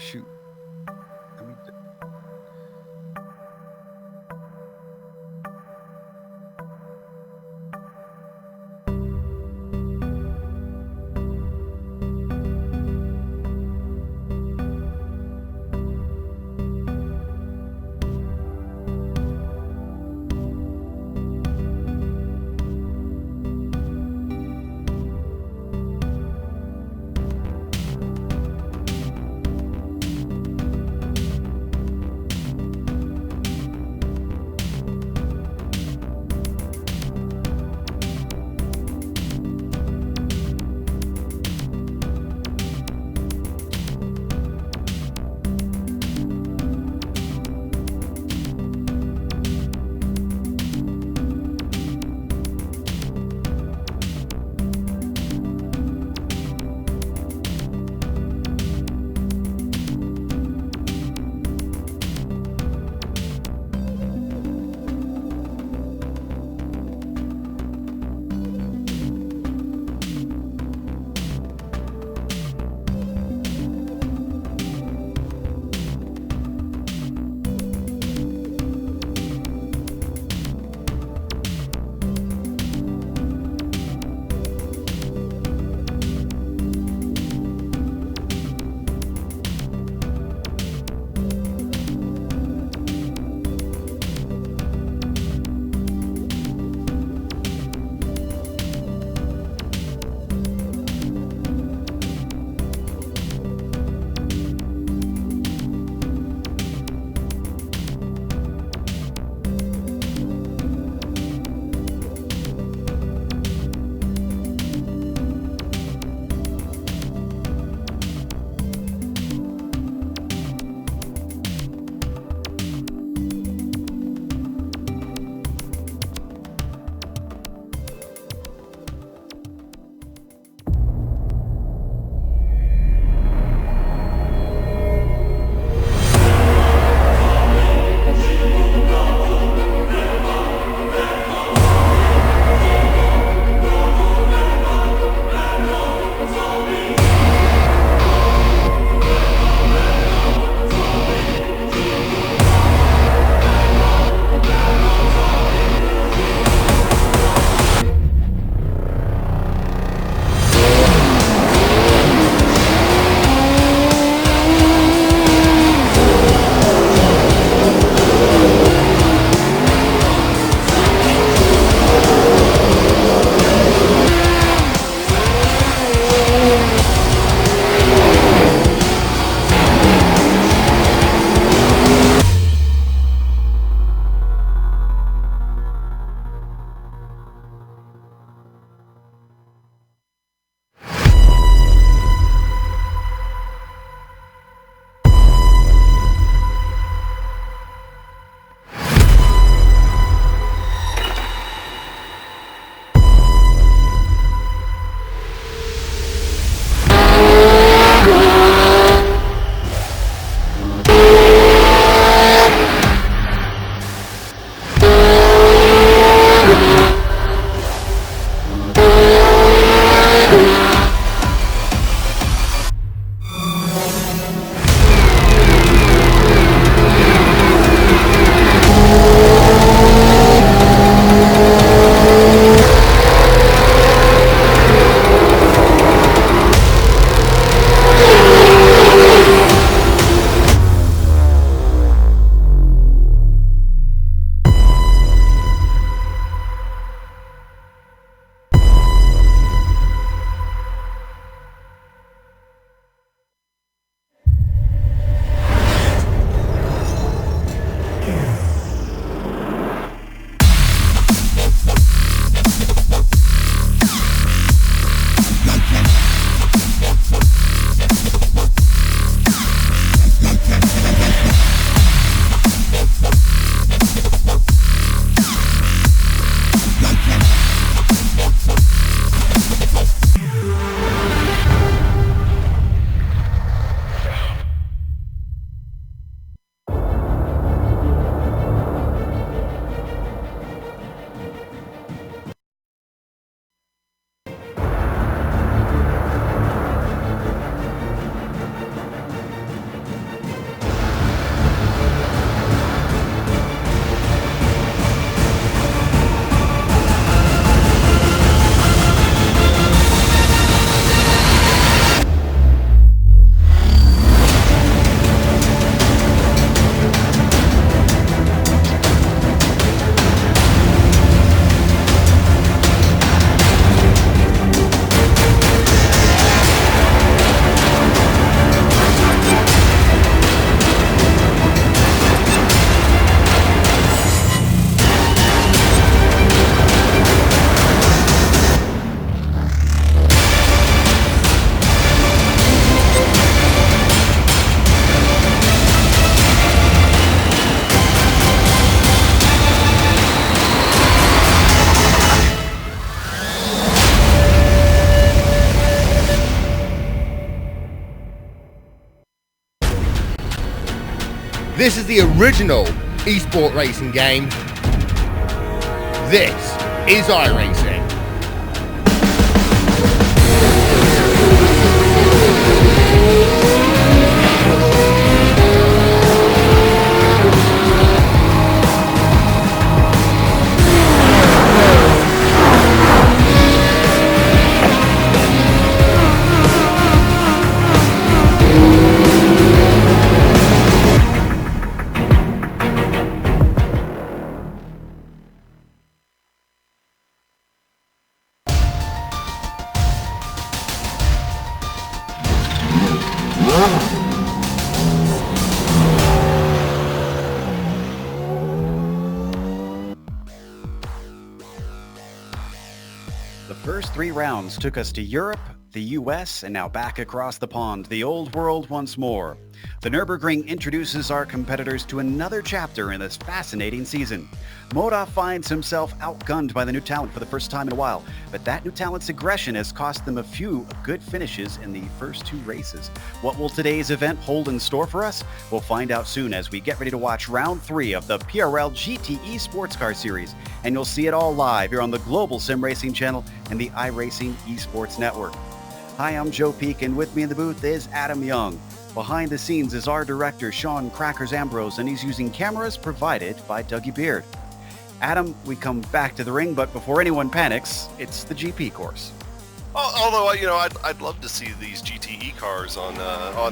shoot. Let me. This is the original esport racing game. This is iRacing. The first 3 rounds took us to Europe, the US, and now back across the pond, the old world once more. The Nürburgring introduces our competitors to another chapter in this fascinating season. Moda finds himself outgunned by the new talent for the first time in a while, but that new talent's aggression has cost them a few good finishes in the first 2 races. What will today's event hold in store for us? We'll find out soon as we get ready to watch round 3 of the PRL GTE Sports Car Series, and you'll see it all live here on the Global SimRacing Channel and the iRacing Esports Network. Hi, I'm Joe Peak, and with me in the booth is Adam Young. Behind the scenes is our director, Sean Crackers Ambrose, and he's using cameras provided by Dougie Beard. Adam, we come back to the ring, but before anyone panics, it's the GP course. Although, I'd love to see these GTE cars on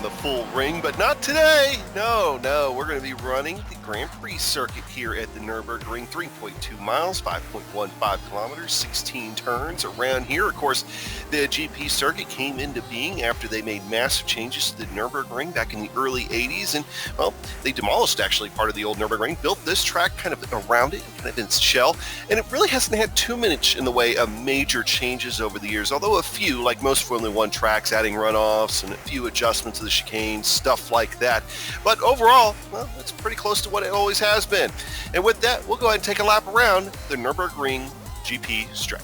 the full ring, but not today. No, we're going to be running the Grand Prix circuit here at the Nürburgring, 3.2 miles, 5.15 kilometers, 16 turns around here. Of course, the GP circuit came into being after they made massive changes to the Nürburgring back in the early 80s, and, well, they demolished actually part of the old Nürburgring, built this track kind of around it, kind of in its shell, and it really hasn't had too much in the way of major changes over the years, although a few, like most Formula One tracks, adding runoffs and a few adjustments to the chicane, stuff like that. But overall, well, it's pretty close to what it always has been. And with that, we'll go ahead and take a lap around the Nürburgring GP strip.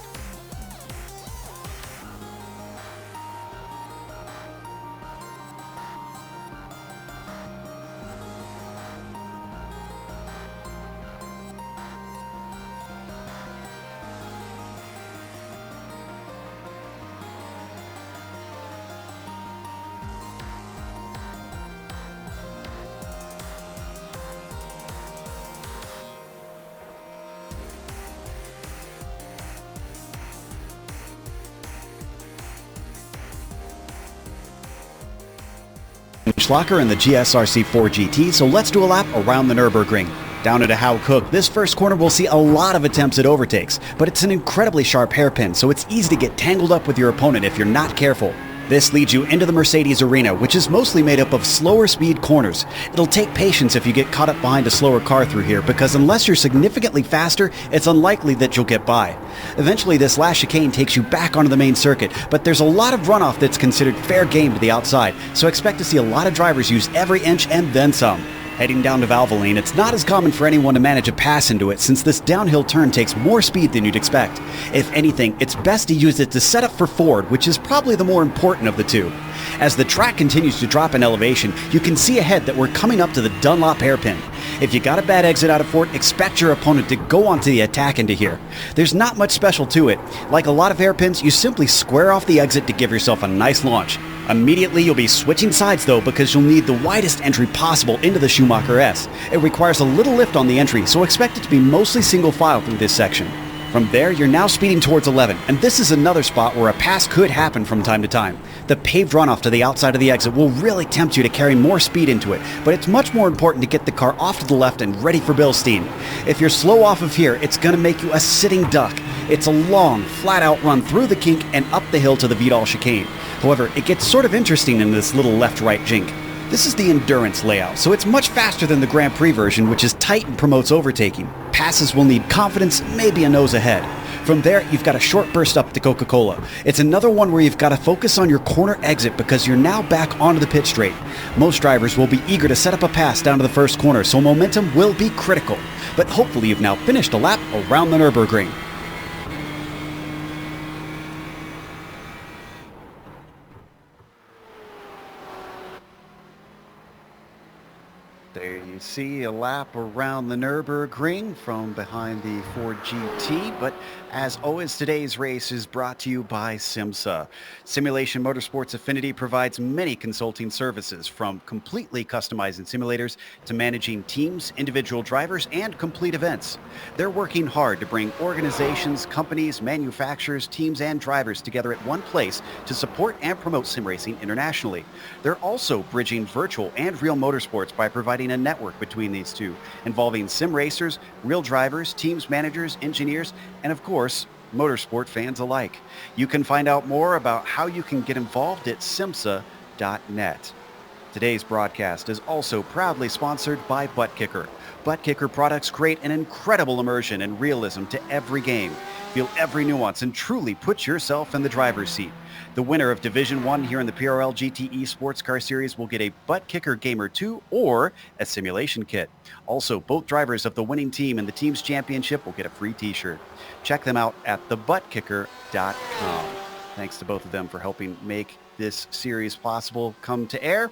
Schlocker in the GSRC 4 GT, so let's do a lap around the Nürburgring. Down into How Cook, this first corner will see a lot of attempts at overtakes, but it's an incredibly sharp hairpin, so it's easy to get tangled up with your opponent if you're not careful. This leads you into the Mercedes arena, which is mostly made up of slower speed corners. It'll take patience if you get caught up behind a slower car through here, because unless you're significantly faster, it's unlikely that you'll get by. Eventually, this last chicane takes you back onto the main circuit, but there's a lot of runoff that's considered fair game to the outside, so expect to see a lot of drivers use every inch and then some. Heading down to Valvoline, it's not as common for anyone to manage a pass into it since this downhill turn takes more speed than you'd expect. If anything, it's best to use it to set up for forward, which is probably the more important of the two. As the track continues to drop in elevation, you can see ahead that we're coming up to the Dunlop hairpin. If you got a bad exit out of Fort, expect your opponent to go onto the attack into here. There's not much special to it. Like a lot of hairpins, you simply square off the exit to give yourself a nice launch. Immediately you'll be switching sides though, because you'll need the widest entry possible into the Schumacher S. It requires a little lift on the entry, so expect it to be mostly single file through this section. From there, you're now speeding towards 11, and this is another spot where a pass could happen from time to time. The paved runoff to the outside of the exit will really tempt you to carry more speed into it, but it's much more important to get the car off to the left and ready for Bilstein. If you're slow off of here, it's going to make you a sitting duck. It's a long, flat-out run through the kink and up the hill to the Vidal chicane. However, it gets sort of interesting in this little left-right jink. This is the endurance layout, so it's much faster than the Grand Prix version, which is tight and promotes overtaking. Passes will need confidence, maybe a nose ahead. From there, you've got a short burst up to Coca-Cola. It's another one where you've got to focus on your corner exit because you're now back onto the pit straight. Most drivers will be eager to set up a pass down to the first corner, so momentum will be critical. But hopefully you've now finished a lap around the Nürburgring. There you see a lap around the Nürburgring from behind the Ford GT. But as always, today's race is brought to you by SimMSA. Simulation Motorsports Affinity provides many consulting services, from completely customizing simulators to managing teams, individual drivers, and complete events. They're working hard to bring organizations, companies, manufacturers, teams, and drivers together at one place to support and promote sim racing internationally. They're also bridging virtual and real motorsports by providing a network between these two, involving sim racers, real drivers, teams, managers, engineers, and of course, motorsport fans alike. You can find out more about how you can get involved at SIMMSA.net. Today's broadcast is also proudly sponsored by ButtKicker. ButtKicker products create an incredible immersion and realism to every game. Feel every nuance and truly put yourself in the driver's seat. The winner of Division 1 here in the PRL GTE Sports Car Series will get a ButtKicker Gamer 2 or a simulation kit. Also, both drivers of the winning team in the team's championship will get a free t-shirt. Check them out at thebuttkicker.com. Thanks to both of them for helping make this series possible come to air.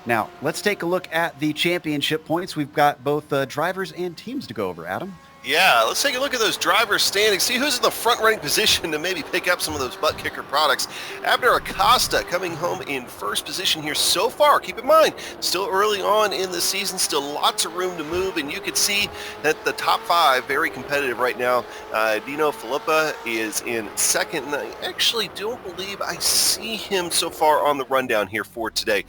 Now, let's take a look at the championship points. We've got both drivers and teams to go over, Adam. Yeah, let's take a look at those drivers standings, see who's in the front-running position to maybe pick up some of those ButtKicker products. Abner Acosta coming home in first position here so far. Keep in mind, still early on in the season, still lots of room to move, and you can see that the top five, very competitive right now. Dino Filippa is in second, and I actually don't believe I see him so far on the rundown here for today.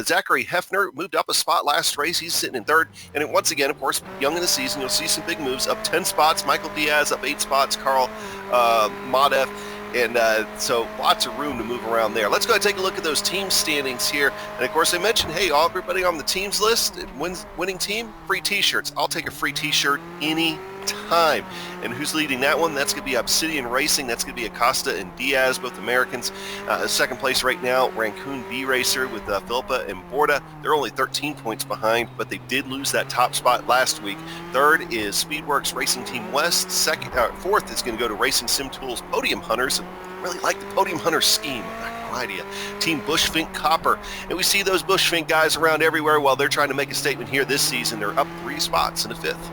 Zachary Hefner moved up a spot last race. He's sitting in third, and then once again, of course, young in the season, you'll see some big moves. Up 10 spots, Michael Diaz up 8 spots, Carl Madev, and so lots of room to move around there. Let's go ahead and take a look at those team standings here. And of course, I mentioned, hey, everybody on the teams list, winning team, free t-shirts. I'll take a free t-shirt any time. And who's leading that one? That's going to be Obsidian Racing. That's going to be Acosta and Diaz, both Americans. Second place right now, Rancoon B Racer with Philippa and Borda. They're only 13 points behind, but they did lose that top spot last week. Third is Speedworks Racing Team West. Fourth is going to go to Racing Sim Tools Podium Hunters. I really like the Podium Hunter scheme. I'm not going to lie to you. Team Bushfink Copper. And we see those Bushfink guys around everywhere while they're trying to make a statement here this season. They're up 3 spots in the 5th.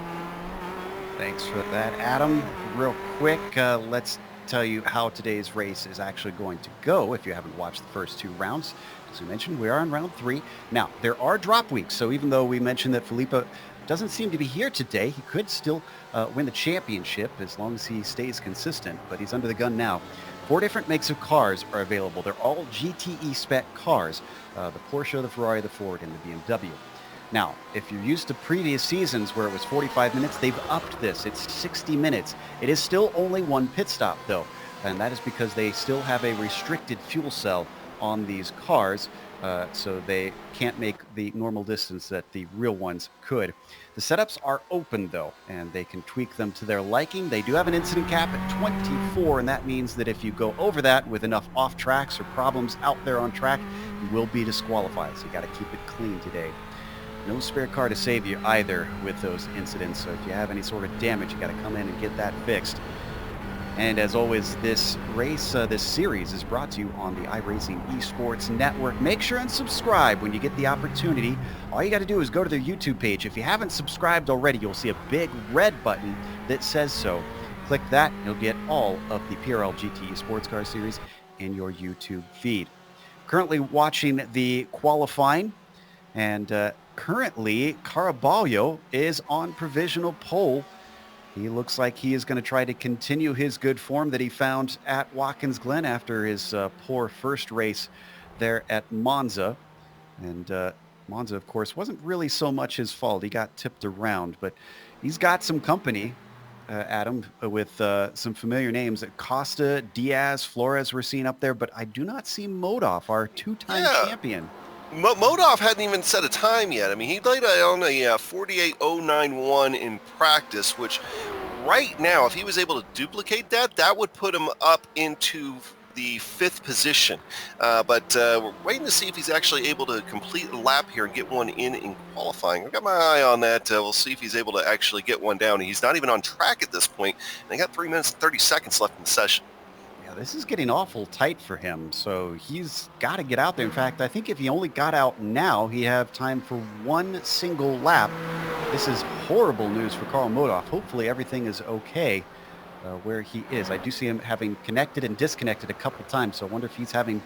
Thanks for that, Adam. Real quick, let's tell you how today's race is actually going to go if you haven't watched the first 2 rounds. As we mentioned, we are in round 3. Now, there are drop weeks, so even though we mentioned that Filippa doesn't seem to be here today, he could still win the championship as long as he stays consistent, but he's under the gun now. 4 different makes of cars are available. They're all GTE spec cars, the Porsche, the Ferrari, the Ford, and the BMW. Now, if you're used to previous seasons where it was 45 minutes, they've upped this. It's 60 minutes. It is still only 1 pit stop, though, and that is because they still have a restricted fuel cell on these cars, so they can't make the normal distance that the real ones could. The setups are open, though, and they can tweak them to their liking. They do have an incident cap at 24, and that means that if you go over that with enough off tracks or problems out there on track, you will be disqualified, so you got to keep it clean today. No spare car to save you either with those incidents, so if you have any sort of damage, you got to come in and get that fixed. And as always, this race, this series is brought to you on the iRacing Esports Network. Make sure and subscribe when you get the opportunity. All you got to do is go to their YouTube page. If you haven't subscribed already, you'll see a big red button that says so. Click that, and you'll get all of the PRL GTE Sports Car Series in your YouTube feed. Currently watching the qualifying, and currently, Caraballo is on provisional pole. He looks like he is going to try to continue his good form that he found at Watkins Glen after his poor first race there at Monza. And Monza, of course, wasn't really so much his fault. He got tipped around, but he's got some company, Adam, with some familiar names. Costa, Diaz, Flores we're seeing up there, but I do not see Modoff, our 2-time champion. Modoff hadn't even set a time yet. I mean, he laid on a 48.091 in practice, which right now, if he was able to duplicate that, that would put him up into the 5th position. But we're waiting to see if he's actually able to complete a lap here and get one in qualifying. I've got my eye on that. We'll see if he's able to actually get one down. He's not even on track at this point. And they got 3 minutes and 30 seconds left in the session. Yeah, Yeah, this is getting awful tight for him, so he's got to get out there. In fact, I think if he only got out now, he'd have time for one single lap. This is horrible news for Karl Modhoff. Hopefully everything is okay where he is. I do see him having connected and disconnected a couple times, so I wonder if he's having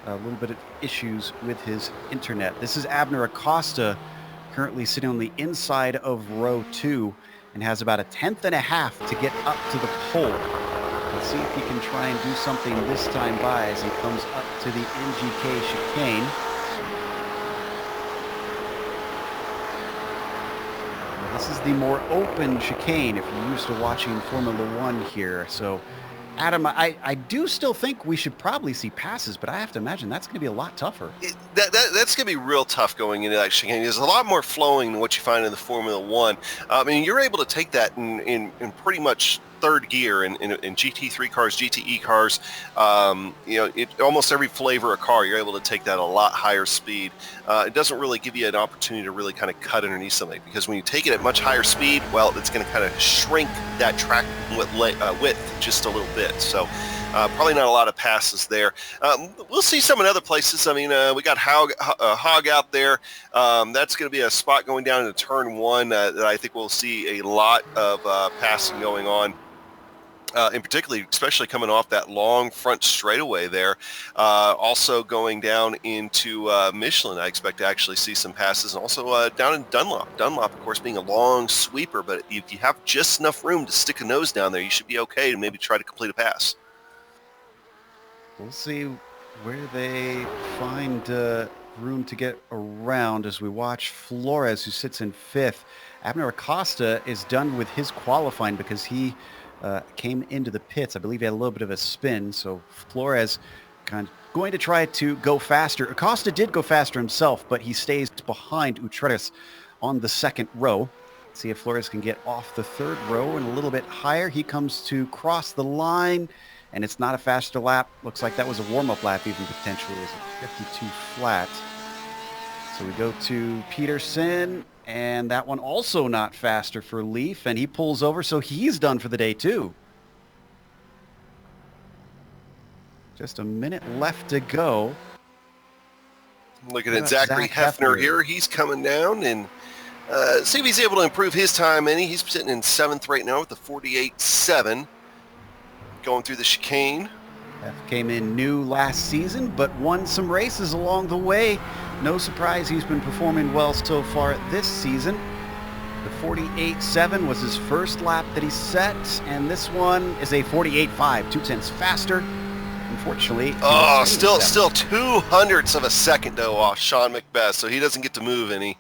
a little bit of issues with his internet. This is Abner Acosta, currently sitting on the inside of row 2 and has about 1/10 and a half to get up to the pole. Let's see if he can try and do something this time by as he comes up to the NGK chicane. This is the more open chicane if you're used to watching Formula One here. So, Adam, I do still think we should probably see passes, but I have to imagine that's going to be a lot tougher. That's going to be real tough going into that chicane. There's a lot more flowing than what you find in the Formula One. I mean, you're able to take that in pretty much third gear in GT3 cars, GTE cars. Almost every flavor of car, you're able to take that a lot higher speed. It doesn't really give you an opportunity to really kind of cut underneath something, because when you take it at much higher speed, well, it's going to kind of shrink that track width just a little bit. So probably not a lot of passes there. We'll see some in other places. I mean, we got Hog out there. That's going to be a spot going down into turn 1 that I think we'll see a lot of passing going on. In particular, especially coming off that long front straightaway there. Also going down into Michelin, I expect to actually see some passes, and also down in Dunlop. Dunlop, of course, being a long sweeper, but if you have just enough room to stick a nose down there, you should be okay to maybe try to complete a pass. We'll see where they find room to get around as we watch Flores, who sits in 5th. Abner Acosta is done with his qualifying because he came into the pits. I believe he had a little bit of a spin, so Flores kind of going to try to go faster. Acosta did go faster himself, but he stays behind Utredes on the 2nd row. Let's see if Flores can get off the 3rd row and a little bit higher. He comes to cross the line, and it's not a faster lap. Looks like that was a warm-up lap even potentially. It's a 52 flat. So we go to Peterson, and that one also not faster for Leaf, and he pulls over, so he's done for the day too. Just a minute left to go. Looking at Zachary Hefner here. He's coming down, and see if he's able to improve his time any. He's sitting in 7th right now with a 48.7. Going through the chicane. Came in new last season, but won some races along the way. No surprise he's been performing well so far this season. The 48.7 was his first lap that he set, and this one is a 48.5, 0.2 faster. Unfortunately, still 0.02 of a second though off Sean McBeth, so he doesn't get to move any.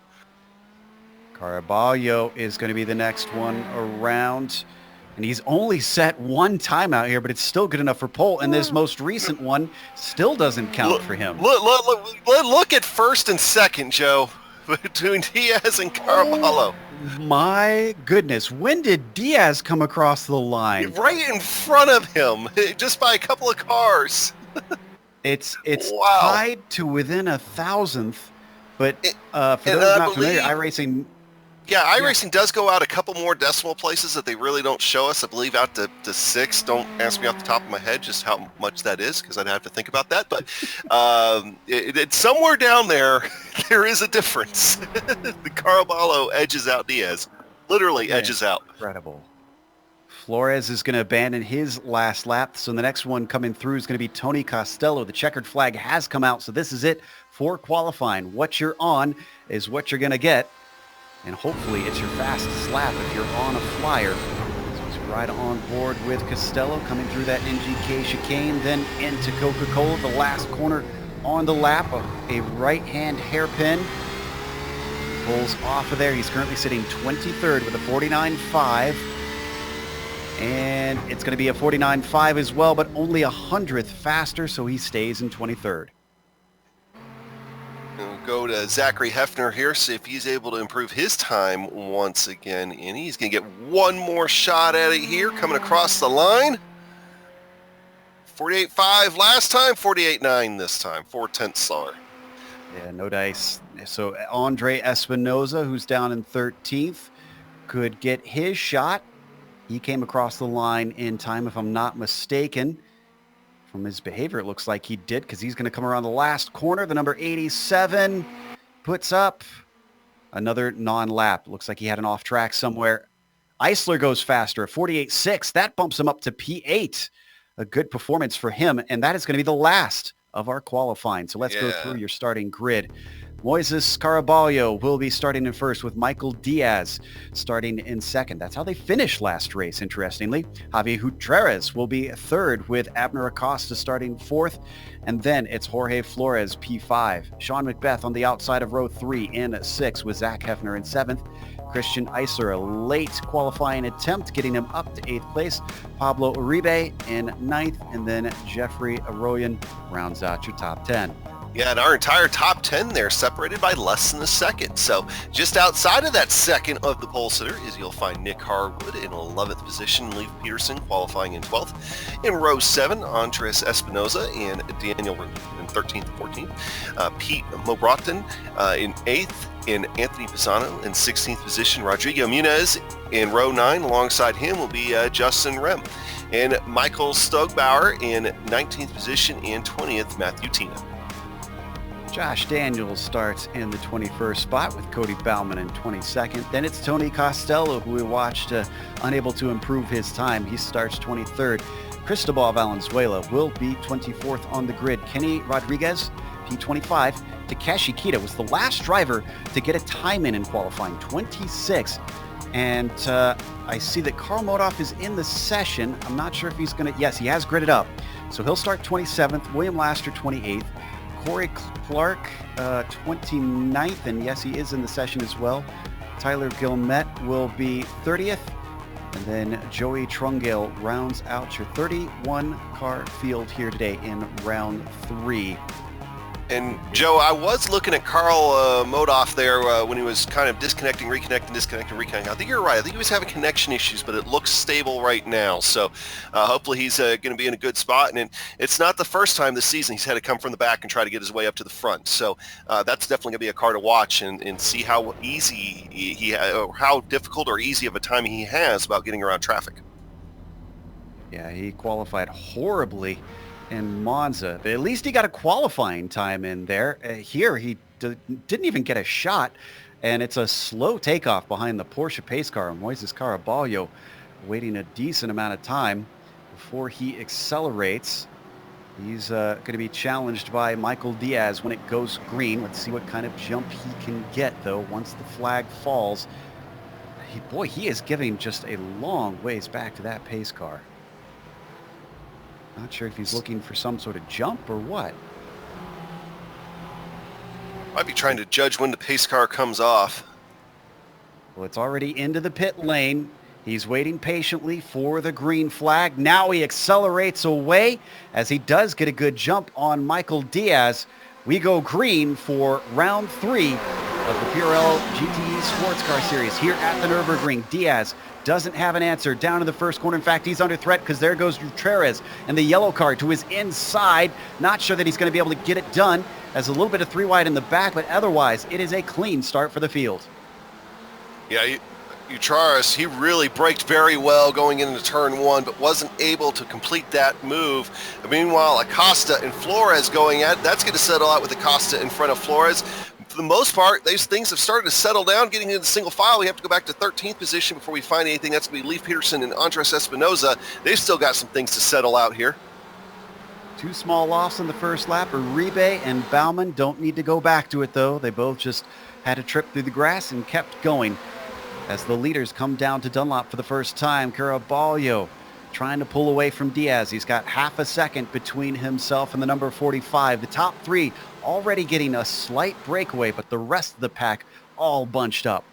Caraballo is going to be the next one around. And he's only set one time out here, but it's still good enough for pole. And this most recent one still doesn't count for him. Look at 1st and 2nd, Joe, between Diaz and Caraballo. Oh, my goodness. When did Diaz come across the line? Right in front of him, just by a couple of cars. It's wow. Tied to within 1,000th. But for those not familiar, iRacing... Yeah, iRacing does go out a couple more decimal places that they really don't show us. I believe out to 6. Don't ask me off the top of my head just how much that is, because I'd have to think about that. But it's somewhere down there, there is a difference. The Caraballo edges out Diaz. Literally edges out. Incredible. Flores is going to abandon his last lap. So the next one coming through is going to be Tony Costello. The checkered flag has come out. So this is it for qualifying. What you're on is what you're going to get. And hopefully it's your fastest lap if you're on a flyer. So it's right on board with Costello coming through that NGK chicane, then into Coca-Cola, the last corner on the lap, a right-hand hairpin. Pulls off of there. He's currently sitting 23rd with a 49.5. And it's going to be a 49.5 as well, but only 100th faster, so he stays in 23rd. We'll go to Zachary Hefner here, see if he's able to improve his time once again. And he's going to get one more shot at it here, coming across the line. 48.5 last time, 48.9 this time, 4/10 slower. Yeah, no dice. So Andre Espinoza, who's down in 13th, could get his shot. He came across the line in time, if I'm not mistaken. From his behavior, it looks like he did, because he's going to come around the last corner. The number 87 puts up another non-lap. Looks like he had an off track somewhere. Eisler goes faster, 48.6. That bumps him up to P8. A good performance for him, and that is going to be the last of our qualifying. So let's go through your starting grid. Moises Caraballo will be starting in first, with Michael Diaz starting in second. That's how they finished last race, interestingly. Javier Gutierrez will be third, with Abner Acosta starting fourth. And then it's Jorge Flores, P5. Sean McBeth on the outside of row 3 in 6, with Zach Hefner in 7th. Christian Eisler, a late qualifying attempt, getting him up to 8th place. Pablo Uribe in 9th, and then Jeffrey Arroyan rounds out your top 10. Yeah, and our entire top 10 there separated by less than a second. So just outside of that second of the pole sitter is you'll find Nick Harwood in 11th position, Leif Peterson qualifying in 12th. In row 7, Andres Espinoza and Daniel Root in 13th and 14th. Pete Mobrotten in 8th, and Anthony Pisano in 16th position. Rodrigo Munez in row 9. Alongside him will be Justin Rem. And Michael Stogbauer in 19th position, and 20th, Matthew Tina. Josh Daniels starts in the 21st spot, with Cody Bauman in 22nd. Then it's Tony Costello, who we watched unable to improve his time. He starts 23rd. Cristobal Valenzuela will be 24th on the grid. Kenny Rodriguez, P25. Takeshi Kita was the last driver to get a time in qualifying, 26. And I see that Carl Modoff is in the session. I'm not sure if he's going to... Yes, he has gridded up. So he'll start 27th. William Laster, 28th. Corey Clark, 29th, and yes, he is in the session as well. Tyler Gilmet will be 30th, and then Joey Trungale rounds out your 31-car field here today in round 3. And Joe, I was looking at Carl Modoff there when he was kind of disconnecting, reconnecting. I think you're right. I think he was having connection issues, but it looks stable right now. So hopefully he's going to be in a good spot. And it's not the first time this season he's had to come from the back and try to get his way up to the front. So that's definitely going to be a car to watch and see how easy or how difficult or easy of a time he has about getting around traffic. Yeah, he qualified horribly in Monza, but at least he got a qualifying time in there. Here he didn't even get a shot, and it's a slow takeoff behind the Porsche pace car. Moises Caraballo waiting a decent amount of time before he accelerates. He's going to be challenged by Michael Diaz when it goes green. Let's see what kind of jump he can get, though, once the flag falls. He is giving just a long ways back to that pace car. Not sure if he's looking for some sort of jump or what. Might be trying to judge when the pace car comes off. Well, it's already into the pit lane. He's waiting patiently for the green flag. Now he accelerates away as he does get a good jump on Michael Diaz. We go green for round 3 of the PRL GTE Sports Car Series here at the Nürburgring. Diaz doesn't have an answer down in the first corner. In fact, he's under threat because there goes Gutierrez and the yellow car to his inside. Not sure that he's going to be able to get it done, as a little bit of 3 wide in the back, but otherwise it is a clean start for the field. Yeah, Gutierrez, he really braked very well going into turn 1, but wasn't able to complete that move. Meanwhile, Acosta and Flores going at, that's going to settle out with Acosta in front of Flores. For the most part, these things have started to settle down, getting into single file. We have to go back to 13th position before we find anything. That's going to be Leif Peterson and Andres Espinoza. They've still got some things to settle out here. 2 small loss in the first lap. Uribe and Bauman don't need to go back to it, though. They both just had a trip through the grass and kept going. As the leaders come down to Dunlop for the first time, Caraballo trying to pull away from Diaz. He's got half a second between himself and the number 45. The top 3 already getting a slight breakaway, but the rest of the pack all bunched up.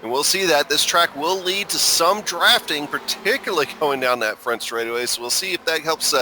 And we'll see that this track will lead to some drafting, particularly going down that front straightaway. So we'll see if that helps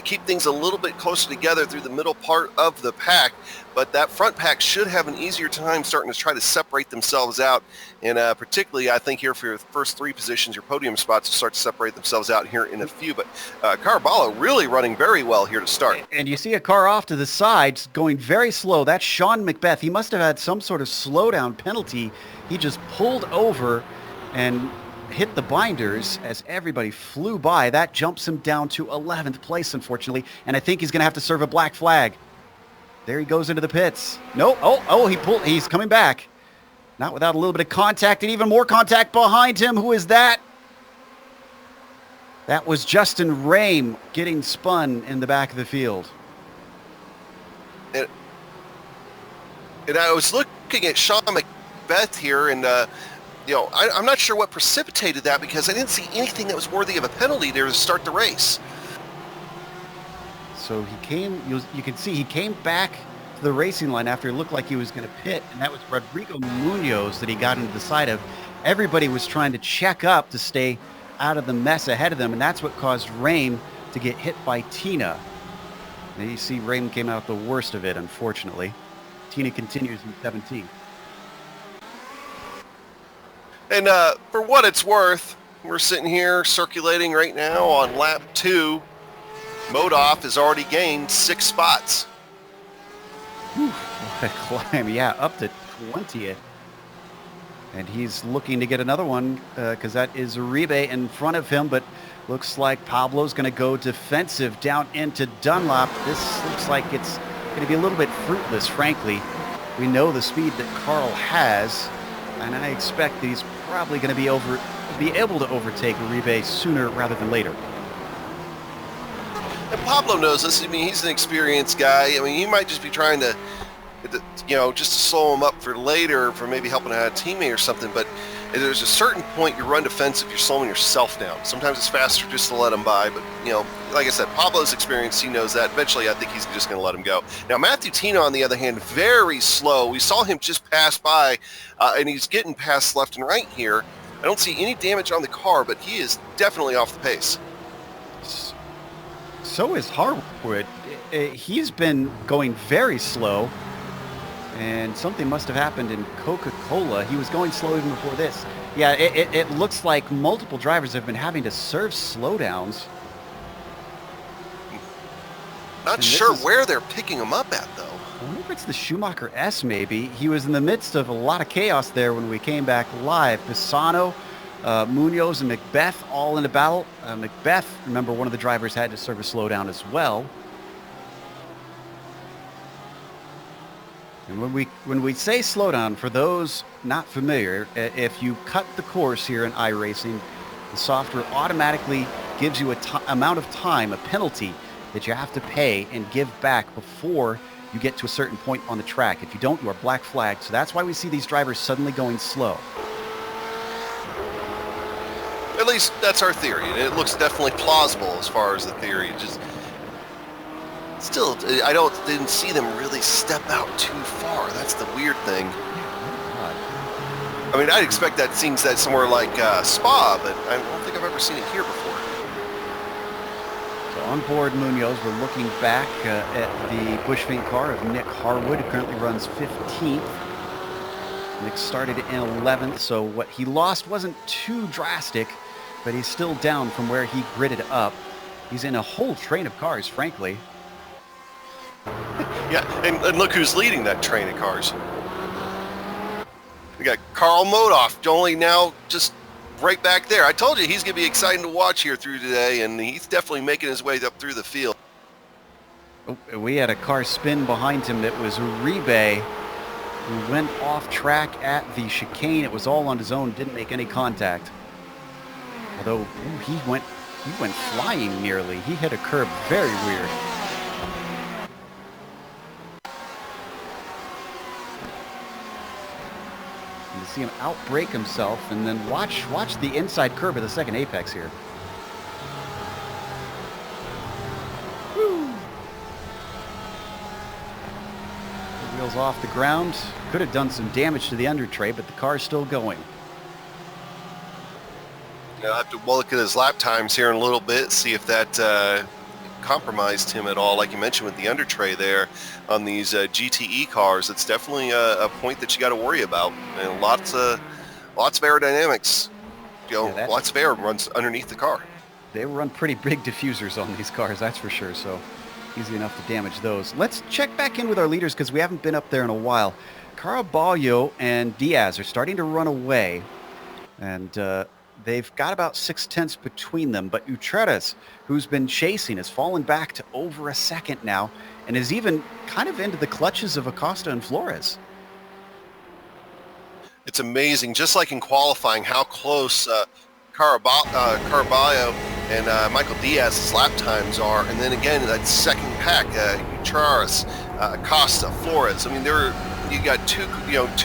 keep things a little bit closer together through the middle part of the pack. But that front pack should have an easier time starting to try to separate themselves out. And particularly, I think here for your first 3 positions, your podium spots will start to separate themselves out here in a few. But Caraballo really running very well here to start. And you see a car off to the side going very slow. That's Sean McBeth. He must have had some sort of slowdown penalty. He just pulled over and hit the binders as everybody flew by. That jumps him down to 11th place, unfortunately, and I think he's going to have to serve a black flag. There he goes into the pits. Nope. He's coming back. Not without a little bit of contact, and even more contact behind him. Who is that? That was Justin Rame getting spun in the back of the field. And I was looking at Sean McBeth here, and I'm not sure what precipitated that, because I didn't see anything that was worthy of a penalty there to start the race. So he came, you can see he came back to the racing line after it looked like he was going to pit, and that was Rodrigo Munoz that he got into the side of. Everybody was trying to check up to stay out of the mess ahead of them, and that's what caused Rame to get hit by Tina. And you see Rame came out the worst of it, unfortunately. Tina continues in 17th. And for what it's worth, we're sitting here circulating right now on lap 2. Modoff has already gained 6 spots. Whew, what a climb. Yeah, up to 20th. And he's looking to get another one because that is Uribe in front of him, but looks like Pablo's going to go defensive down into Dunlop. This looks like it's going to be a little bit fruitless, frankly. We know the speed that Carl has, and I expect that he's probably going to be able to overtake Uribe sooner rather than later. And Pablo knows this. I mean, he's an experienced guy. I mean, he might just be trying to, just to slow him up for later, for maybe helping out a teammate or something. But there's a certain point you run defensive, you're slowing yourself down. Sometimes it's faster just to let him by. But, like I said, Pablo's experienced. He knows that. Eventually, I think he's just going to let him go. Now, Matthew Tina, on the other hand, very slow. We saw him just pass by, and he's getting past left and right here. I don't see any damage on the car, but he is definitely off the pace. So is Harwood. He's been going very slow, and something must have happened in Coca-Cola. He was going slow even before this. Yeah, it looks like multiple drivers have been having to serve slowdowns. Not sure where they're picking him up at, though. I wonder if it's the Schumacher S, maybe. He was in the midst of a lot of chaos there when we came back live. Pisano, Munoz, and McBeth all in a battle. McBeth, remember, one of the drivers had to serve a slowdown as well. And when we say slowdown, for those not familiar, if you cut the course here in iRacing, the software automatically gives you amount of time, a penalty that you have to pay and give back before you get to a certain point on the track. If you don't, you are black flagged. So that's why we see these drivers suddenly going slow. At least that's our theory, and it looks definitely plausible as far as the theory. Just still, I didn't see them really step out too far. That's the weird thing. I mean, I'd expect that seems that somewhere like Spa, but I don't think I've ever seen it here before. So on board Munoz, we're looking back at the Bushfink car of Nick Harwood, who currently runs 15th. Nick started in 11th, so what he lost wasn't too drastic, but he's still down from where he gridded up. He's in a whole train of cars, frankly. Yeah, and look who's leading that train of cars. We got Carl Modoff, only now just right back there. I told you he's going to be exciting to watch here through today, and he's definitely making his way up through the field. Oh, we had a car spin behind him that was Uribe, who went off track at the chicane. It was all on his own, didn't make any contact. Although he went flying nearly. He hit a curb very weird. And to see him outbrake himself, and then watch the inside curb of the second apex here. Woo. Wheels off the ground. Could have done some damage to the under tray, but the car's still going. I'll have to look at his lap times here in a little bit, see if that compromised him at all. Like you mentioned with the under tray there on these GTE cars, it's definitely a point that you got to worry about. And lots of aerodynamics. Lots of air runs underneath the car. They run pretty big diffusers on these cars, that's for sure. So easy enough to damage those. Let's check back in with our leaders because we haven't been up there in a while. Caraballo and Diaz are starting to run away. And they've got about 6/10 between them, but Utreras, who's been chasing, has fallen back to over a second now and is even kind of into the clutches of Acosta and Flores. It's amazing, just like in qualifying, how close Caraballo and Michael Diaz's lap times are. And then again, that second pack, Charles, Costa, Flores. I mean, you got two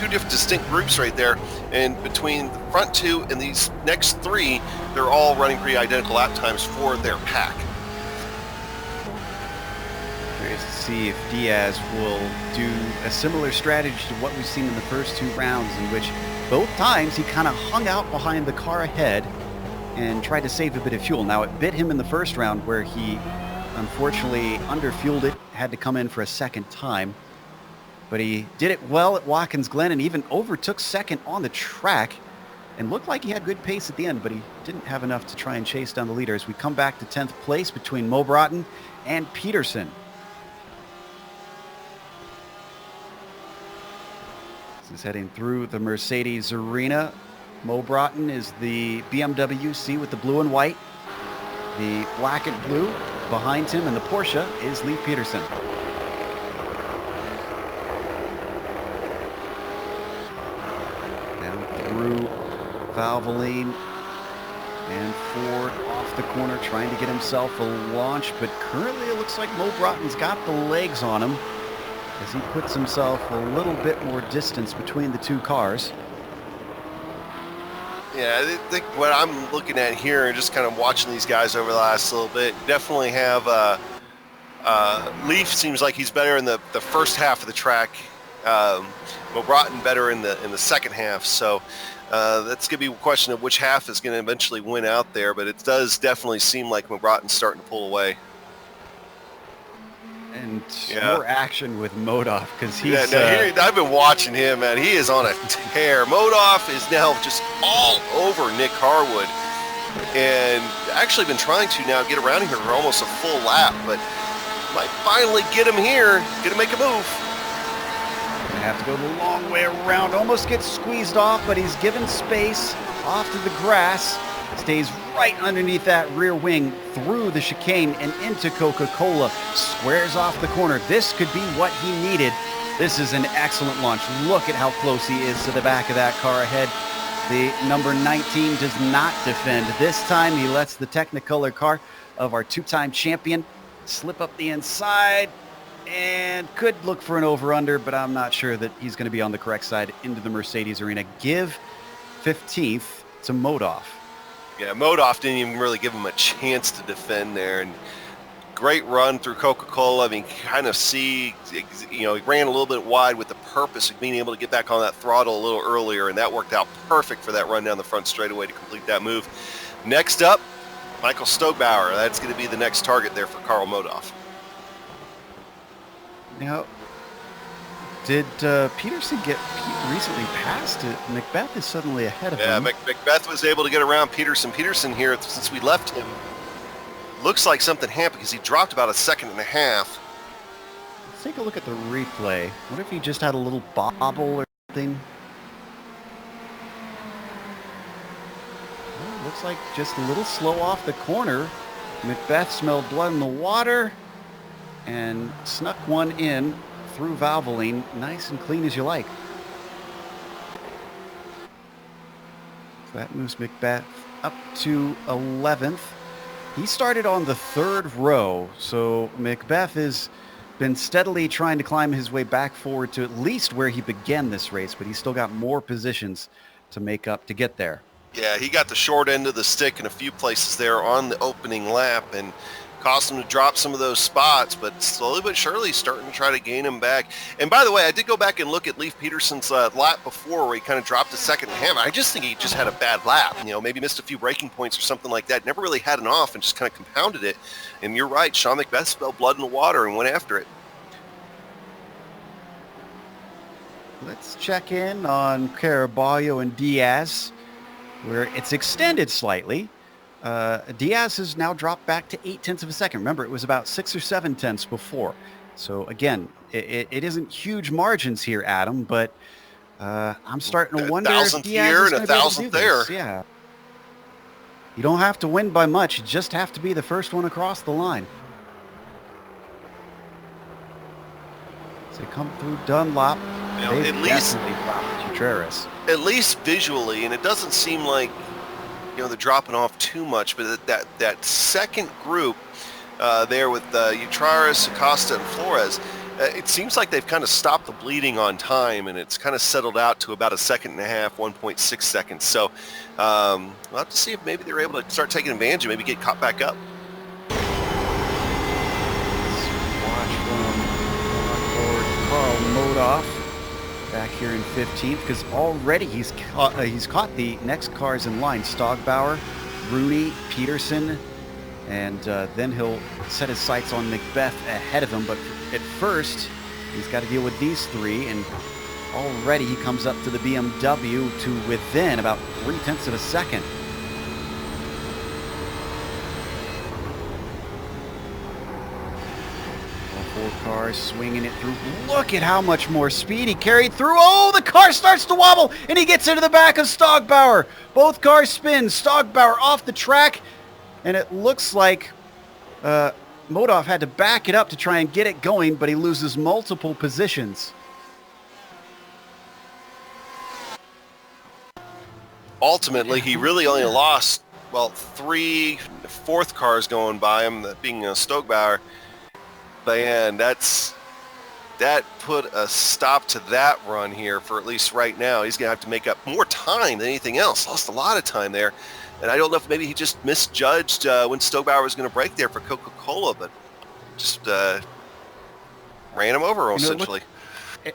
different distinct groups right there. And between the front two and these next three, they're all running pretty identical lap times for their pack. Curious to see if Diaz will do a similar strategy to what we've seen in the first 2 rounds, in which both times he kind of hung out behind the car ahead and tried to save a bit of fuel. Now, it bit him in the first round where he unfortunately underfueled it, had to come in for a second time. But he did it well at Watkins Glen and even overtook second on the track and looked like he had good pace at the end, but he didn't have enough to try and chase down the leader. As we come back to 10th place between Mo Broughton and Peterson. This is heading through the Mercedes arena. Mo Broughton is the BMW C with the blue and white. The black and blue behind him, and the Porsche is Leif Peterson. Down through Valvoline and Ford off the corner, trying to get himself a launch, but currently it looks like Mo Broughton's got the legs on him as he puts himself a little bit more distance between the two cars. Yeah, I think what I'm looking at here and just kind of watching these guys over the last little bit, definitely have Leif seems like he's better in the first half of the track. Mo Broughton better in the second half. So that's going to be a question of which half is going to eventually win out there. But it does definitely seem like Mo Broughton's starting to pull away. And more action with Modov because he's... I've been watching him, man. He is on a tear. Modov is now just all over Nick Harwood. And actually been trying to now get around here for almost a full lap, but might finally get him here. Gonna make a move. Gonna have to go the long way around. Almost gets squeezed off, but he's given space off to the grass. Stays right underneath that rear wing, through the chicane and into Coca-Cola. Squares off the corner. This could be what he needed. This is an excellent launch. Look at how close he is to the back of that car ahead. The number 19 does not defend. This time he lets the Technicolor car of our 2-time champion slip up the inside and could look for an over-under, but I'm not sure that he's going to be on the correct side into the Mercedes arena. Give 15th to Modov. Yeah, Modov didn't even really give him a chance to defend there. And great run through Coca-Cola. I mean, kind of see, he ran a little bit wide with the purpose of being able to get back on that throttle a little earlier, and that worked out perfect for that run down the front straightaway to complete that move. Next up, Michael Stogbauer. That's going to be the next target there for Karl Modov. Now, did Peterson get recently passed? Macbeth is suddenly ahead of him. Yeah, Macbeth was able to get around Peterson. Peterson here, since we left him, looks like something happened because he dropped about a second and a half. Let's take a look at the replay. What if he just had a little bobble or something? Well, looks like just a little slow off the corner. Macbeth smelled blood in the water and snuck one in through Valvoline, nice and clean as you like. So that moves Macbeth up to 11th. He started on the 3rd row, so Macbeth has been steadily trying to climb his way back forward to at least where he began this race, but he's still got more positions to make up to get there. Yeah, he got the short end of the stick in a few places there on the opening lap, and caused him to drop some of those spots, but slowly but surely starting to try to gain him back. And by the way, I did go back and look at Leif Peterson's lap before where he kind of dropped a second and a half. I just think he just had a bad lap, maybe missed a few braking points or something like that. Never really had an off and just kind of compounded it. And you're right, Sean Macbeth spilled blood in the water and went after it. Let's check in on Caraballo and Diaz, where it's extended slightly. Diaz has now dropped back to 0.8 of a second. Remember, it was about 6 or 7 tenths before. So again, it isn't huge margins here, Adam, but I'm starting to wonder if Diaz is going to be able to do this. Yeah. You don't have to win by much. You just have to be the first one across the line. As they come through Dunlop, they definitely dropped Contreras. At least visually, and it doesn't seem like, you know, they're dropping off too much, but that second group there with Utraris, Acosta, and Flores, it seems like they've kind of stopped the bleeding on time, and it's kind of settled out to about a second and a half, 1.6 seconds. So we'll have to see if maybe they're able to start taking advantage and maybe get caught back up. Watch from Carl Modoff back here in 15th, because already he's caught the next cars in line: Stogbauer, Rooney, Peterson, and then he'll set his sights on Macbeth ahead of him. But at first, he's got to deal with these three, and already he comes up to the BMW to within about 0.3 of a second. All 4 cars swinging it through. Look at how much more speed he carried through. Oh, the car starts to wobble, and he gets into the back of Stogbauer. Both cars spin. Stogbauer off the track, and it looks like Modoff had to back it up to try and get it going, but he loses multiple positions. Ultimately, he really only lost, well, 3 fourth cars going by him, that being Stogbauer. Man, that put a stop to that run here for at least right now. He's going to have to make up more time than anything else. Lost a lot of time there. And I don't know if maybe he just misjudged when Stogbauer was going to break there for Coca-Cola, but just ran him over, essentially.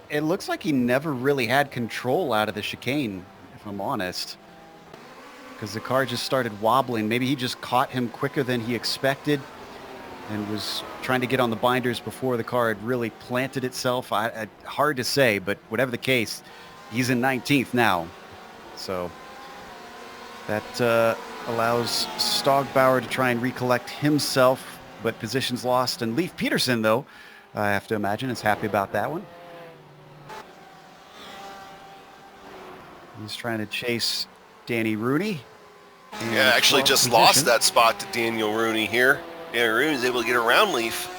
It looks like he never really had control out of the chicane, if I'm honest, because the car just started wobbling. Maybe he just caught him quicker than he expected and was trying to get on the binders before the car had really planted itself. Hard to say, but whatever the case, he's in 19th now. So that allows Stogbauer to try and recollect himself, but positions lost. And Leif Peterson, though, I have to imagine, is happy about that one. He's trying to chase Danny Rooney. Yeah, actually just lost that spot to Daniel Rooney here. Daniel Rooney is able to get around Leif.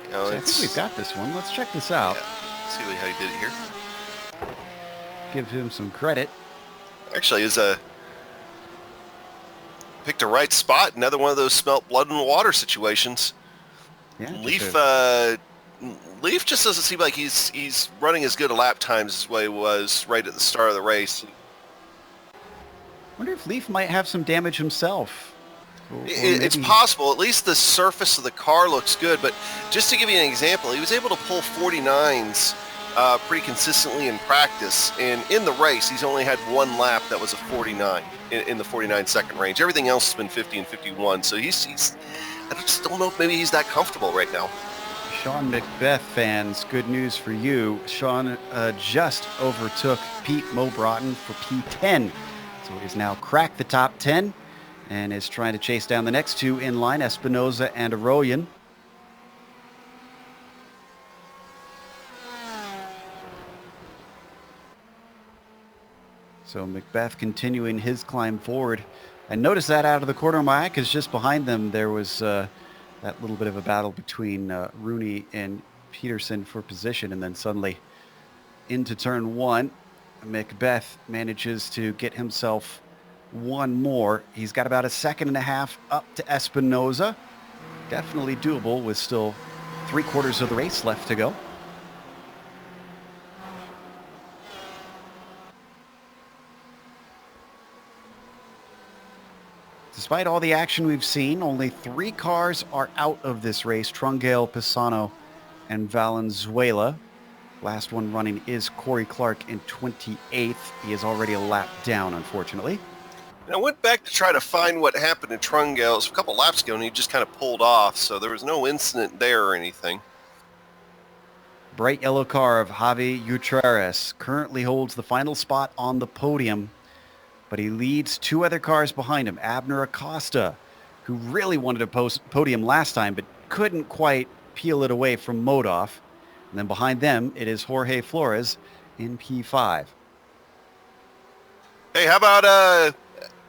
You know, I think we've got this one. Let's check this out. Yeah. See how he did it here. Give him some credit. Actually, picked a right spot. Another one of those smelt blood in the water situations. Yeah, Leif just doesn't seem like he's running as good a lap times as what he was right at the start of the race. Wonder if Leif might have some damage himself. It's possible. At least the surface of the car looks good. But just to give you an example, he was able to pull 49s pretty consistently in practice. And in the race, he's only had 1 lap that was a 49 in the 49-second range. Everything else has been 50 and 51. So he's I just don't know if maybe he's that comfortable right now. Sean Macbeth fans, good news for you. Sean just overtook Pete Mobrotten for P10. So he's now cracked the top 10 and is trying to chase down the next 2 in line, Espinoza and Arroyan. So Macbeth continuing his climb forward. I noticed that out of the corner of my eye because just behind them there was that little bit of a battle between Rooney and Peterson for position, and then suddenly into turn 1, Macbeth manages to get himself 1 more. He's got about a 1.5 seconds up to Espinoza. Definitely doable with still 3/4 of the race left to go. Despite all the action we've seen, only 3 cars are out of this race: Trungale, Pisano, and Valenzuela. Last one running is Corey Clark in 28th. He is already a lap down, unfortunately. And I went back to try to find what happened to Trungale. It was a couple laps ago, and he just kind of pulled off, so there was no incident there or anything. Bright yellow car of Javi Utraris currently holds the final spot on the podium, but he leads 2 other cars behind him. Abner Acosta, who really wanted a podium last time, but couldn't quite peel it away from Modoff. And then behind them, it is Jorge Flores in P5. Hey, how about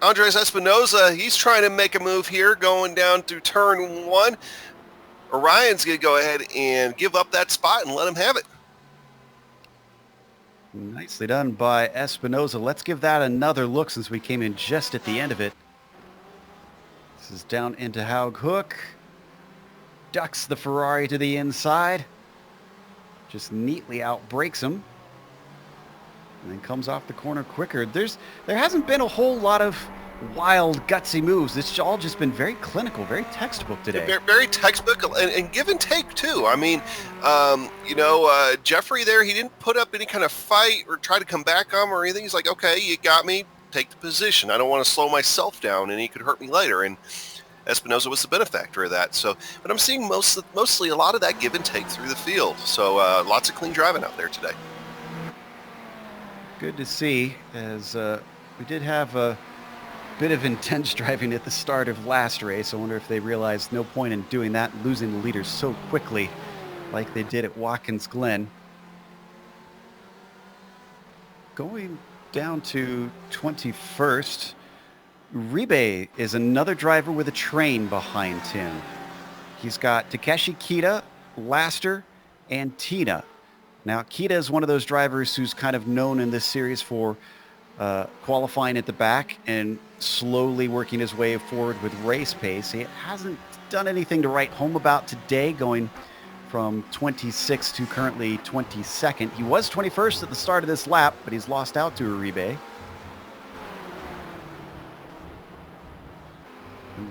Andres Espinosa? He's trying to make a move here, going down to turn 1. Orion's going to go ahead and give up that spot and let him have it. Nicely done by Espinosa. Let's give that another look since we came in just at the end of it. This is down into Haug Hook. Ducks the Ferrari to the inside. Just neatly outbrakes him. And then comes off the corner quicker. There hasn't been a whole lot of wild, gutsy moves. It's all just been very clinical, very textbook today. Very textbook and give and take, too. I mean, Jeffrey there, he didn't put up any kind of fight or try to come back on him or anything. He's like, okay, you got me. Take the position. I don't want to slow myself down, and he could hurt me later. And Espinosa was the benefactor of that. So, but I'm seeing mostly a lot of that give and take through the field. So lots of clean driving out there today. Good to see, as we did have a bit of intense driving at the start of last race. I wonder if they realized no point in doing that, losing the leaders so quickly like they did at Watkins Glen. Going down to 21st, Uribe is another driver with a train behind him. He's got Takeshi Kita, Laster, and Tina. Now, Kita is one of those drivers who's kind of known in this series for qualifying at the back and slowly working his way forward with race pace. He hasn't done anything to write home about today, going from 26th to currently 22nd. He was 21st at the start of this lap, but he's lost out to Uribe.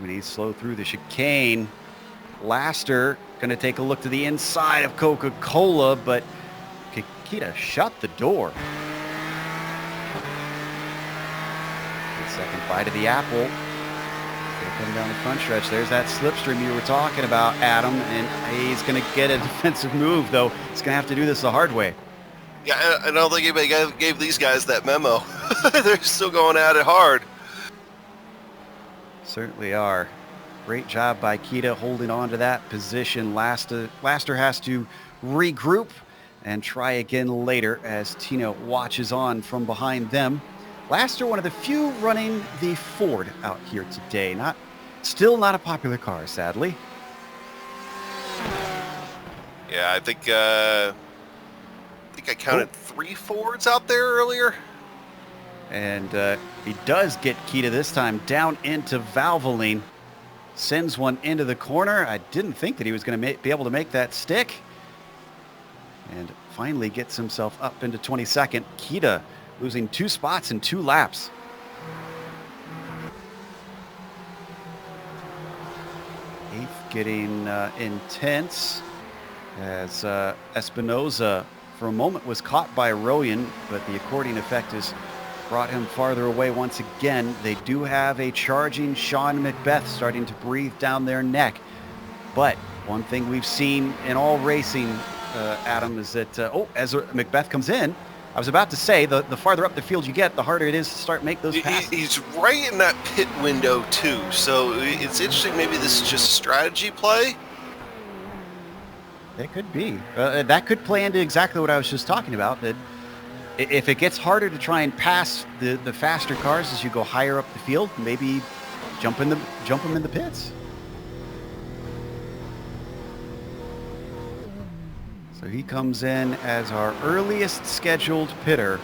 When he's slow through the chicane, Laster going to take a look to the inside of Coca-Cola, but Kita shut the door. Good second bite of the apple. Coming down the front stretch. There's that slipstream you were talking about, Adam, and he's going to get a defensive move, though. He's going to have to do this the hard way. Yeah, I don't think anybody gave these guys that memo. They're still going at it hard. Certainly are. Great job by Kita holding on to that position. Laster has to regroup and try again later as Tina watches on from behind them. Laster, one of the few running the Ford out here today. Still not a popular car, sadly. Yeah, I think I counted 3 Fords out there earlier. And he does get Kita this time down into Valvoline. Sends one into the corner. I didn't think that he was going to be able to make that stick. And finally gets himself up into 22nd. Kita losing 2 spots in 2 laps. Eighth getting intense as Espinosa for a moment was caught by Royan, but the accordion effect has brought him farther away once again. They do have a charging Sean Macbeth starting to breathe down their neck. But one thing we've seen in all racing, Adam, is that, as Macbeth comes in, I was about to say, the farther up the field you get, the harder it is to make those passes. He's right in that pit window, too. So it's interesting. Maybe this is just a strategy play. It could be. That could play into exactly what I was just talking about, that if it gets harder to try and pass the faster cars as you go higher up the field, maybe jump them in the pits. So he comes in as our earliest scheduled pitter.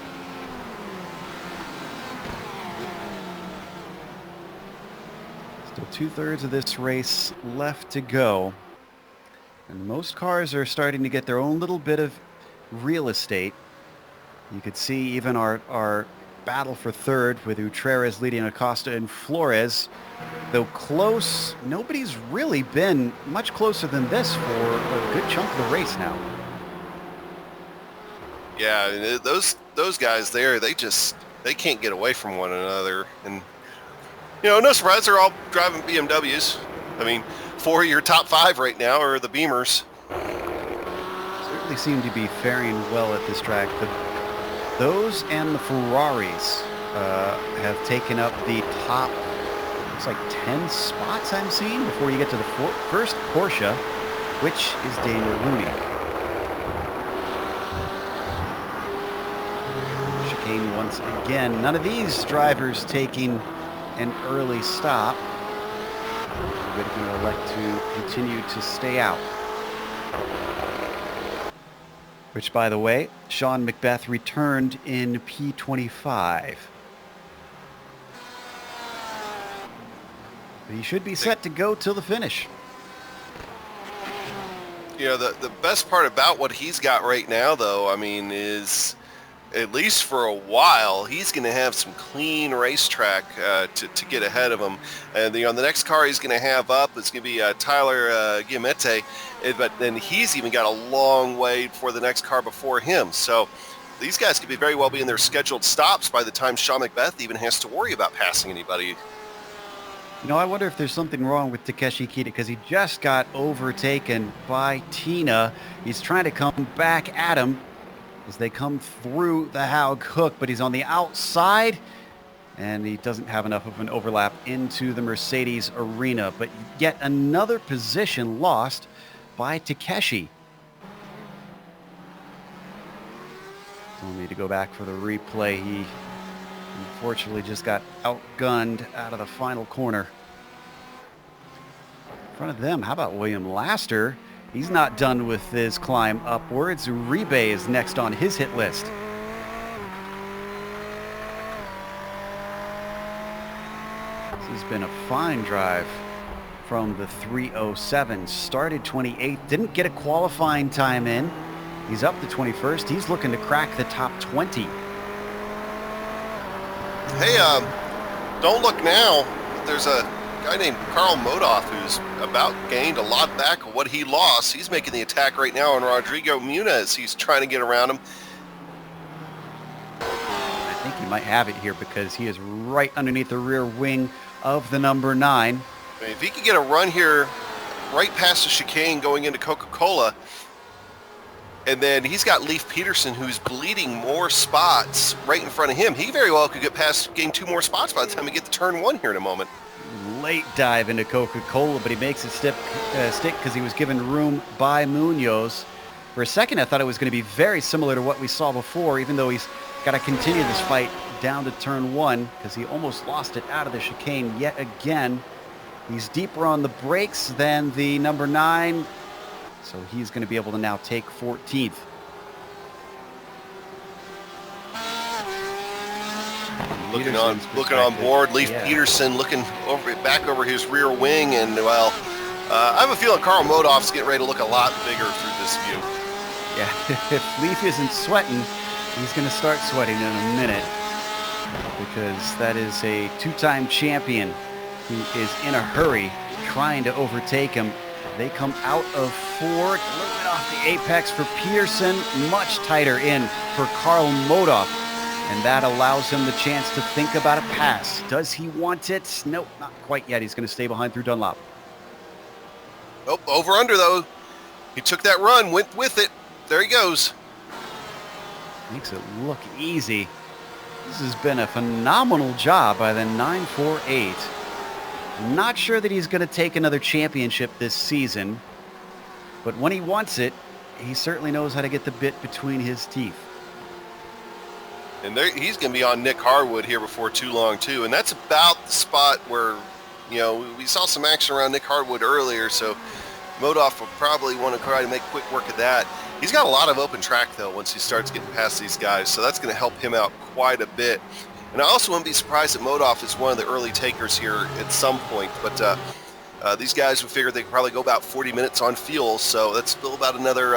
Still 2/3 of this race left to go. And most cars are starting to get their own little bit of real estate. You could see even our battle for third with Utreres leading Acosta and Flores. Though close, nobody's really been much closer than this for a good chunk of the race now. Yeah, those guys there, they can't get away from one another. And, no surprise, they're all driving BMWs. I mean, 4 of your top 5 right now are the Beamers. Certainly seem to be faring well at this track. Those and the Ferraris have taken up the top, looks like 10 spots I'm seeing before you get to the first Porsche, which is Daniel Rooney. chicane once again. None of these drivers taking an early stop. They're going to elect to continue to stay out. Which, by the way, Sean Macbeth returned in P25. But he should be set to go till the finish. You know, the best part about what he's got right now, though, I mean, is at least for a while, he's going to have some clean racetrack to get ahead of him. And, you know, the next car he's going to have up is going to be Tyler Guimete, but then he's even got a long way for the next car before him. So these guys could very well be in their scheduled stops by the time Sean Macbeth even has to worry about passing anybody. You know, I wonder if there's something wrong with Takeshi Kita, because he just got overtaken by Tina. He's trying to come back at him as they come through the Haug hook, but he's on the outside, and he doesn't have enough of an overlap into the Mercedes arena. But yet another position lost by Takeshi. We'll need to go back for the replay. He unfortunately just got outgunned out of the final corner. In front of them, how about William Laster? He's not done with his climb upwards. Uribe is next on his hit list. This has been a fine drive from the 307. Started 28th, didn't get a qualifying time in. He's up to 21st. He's looking to crack the top 20. Hey, don't look now. There's a guy named Carl Modoff who's about gained a lot back of what he lost. He's making the attack right now on Rodrigo Muniz. He's trying to get around him. I think he might have it here because he is right underneath the rear wing of the number 9. I mean, if he could get a run here right past the chicane going into Coca-Cola, and then he's got Leif Peterson, who's bleeding more spots right in front of him. He very well could get past, gain 2 more spots by the time we get to turn 1 here in a moment. Late dive into Coca-Cola, but he makes it stick because he was given room by Munoz. For a second, I thought it was going to be very similar to what we saw before, even though he's got to continue this fight down to turn 1 because he almost lost it out of the chicane yet again. He's deeper on the brakes than the number 9. So he's going to be able to now take 14th. Looking on board, Leif Peterson looking back over his rear wing, and well, I have a feeling Carl Modoff's getting ready to look a lot bigger through this view. Yeah, if Leif isn't sweating, he's going to start sweating in a minute, because that is a 2-time champion who is in a hurry trying to overtake him. They come out of 4, a little bit off the apex for Peterson, much tighter in for Carl Modoff, and that allows him the chance to think about a pass. Does he want it? Nope, not quite yet. He's going to stay behind through Dunlop. Nope, over under though. He took that run, went with it. There he goes. Makes it look easy. This has been a phenomenal job by the 948. Not sure that he's going to take another championship this season, but when he wants it, he certainly knows how to get the bit between his teeth. And there, he's going to be on Nick Harwood here before too long, too. And that's about the spot where, you know, we saw some action around Nick Harwood earlier, so Modoff will probably want to try to make quick work of that. He's got a lot of open track, though, once he starts getting past these guys, so that's going to help him out quite a bit. And I also wouldn't be surprised that Modoff is one of the early takers here at some point. But these guys would figure they could probably go about 40 minutes on fuel, so that's still about another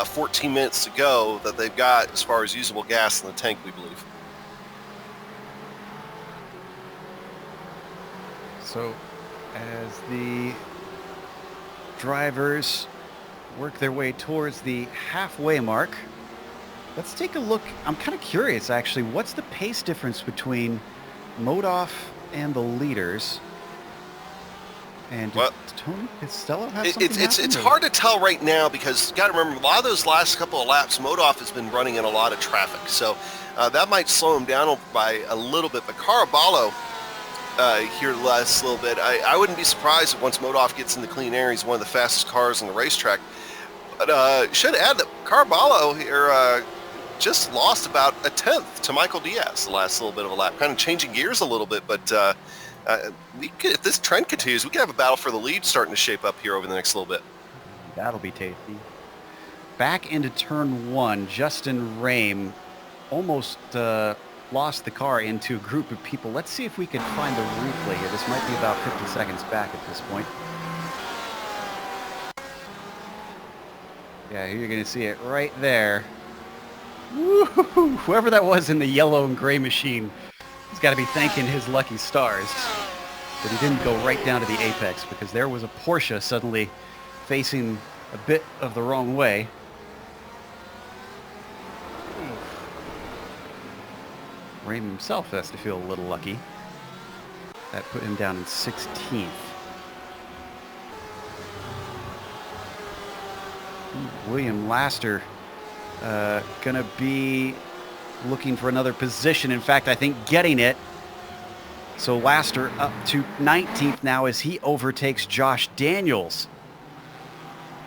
14 minutes to go that they've got as far as usable gas in the tank, we believe. So as the drivers work their way towards the halfway mark, let's take a look. I'm kind of curious, actually. What's the pace difference between Modoff and the leaders? And did Tony Costello have something It's hard to tell right now because you got to remember, a lot of those last couple of laps, Modoff has been running in a lot of traffic. So that might slow him down by a little bit. But Caraballo here the last little bit, I wouldn't be surprised if once Modoff gets into clean air, he's one of the fastest cars on the racetrack. But should add that Caraballo here just lost about a tenth to Michael Diaz the last little bit of a lap. Kind of changing gears a little bit, but we could, if this trend continues, we could have a battle for the lead starting to shape up here over the next little bit. That'll be tasty. Back into turn one, Justin Rame almost lost the car into a group of people. Let's see if we can find the replay here. This might be about 50 seconds back at this point. Yeah, here you're going to see it right there. Woo-hoo-hoo. Whoever that was in the yellow and gray machine, he's got to be thanking his lucky stars that he didn't go right down to the apex, because there was a Porsche suddenly facing a bit of the wrong way. Raymond himself has to feel a little lucky. That put him down in 16th. William Laster gonna be looking for another position. In fact, I think getting it. So Laster up to 19th now as he overtakes Josh Daniels.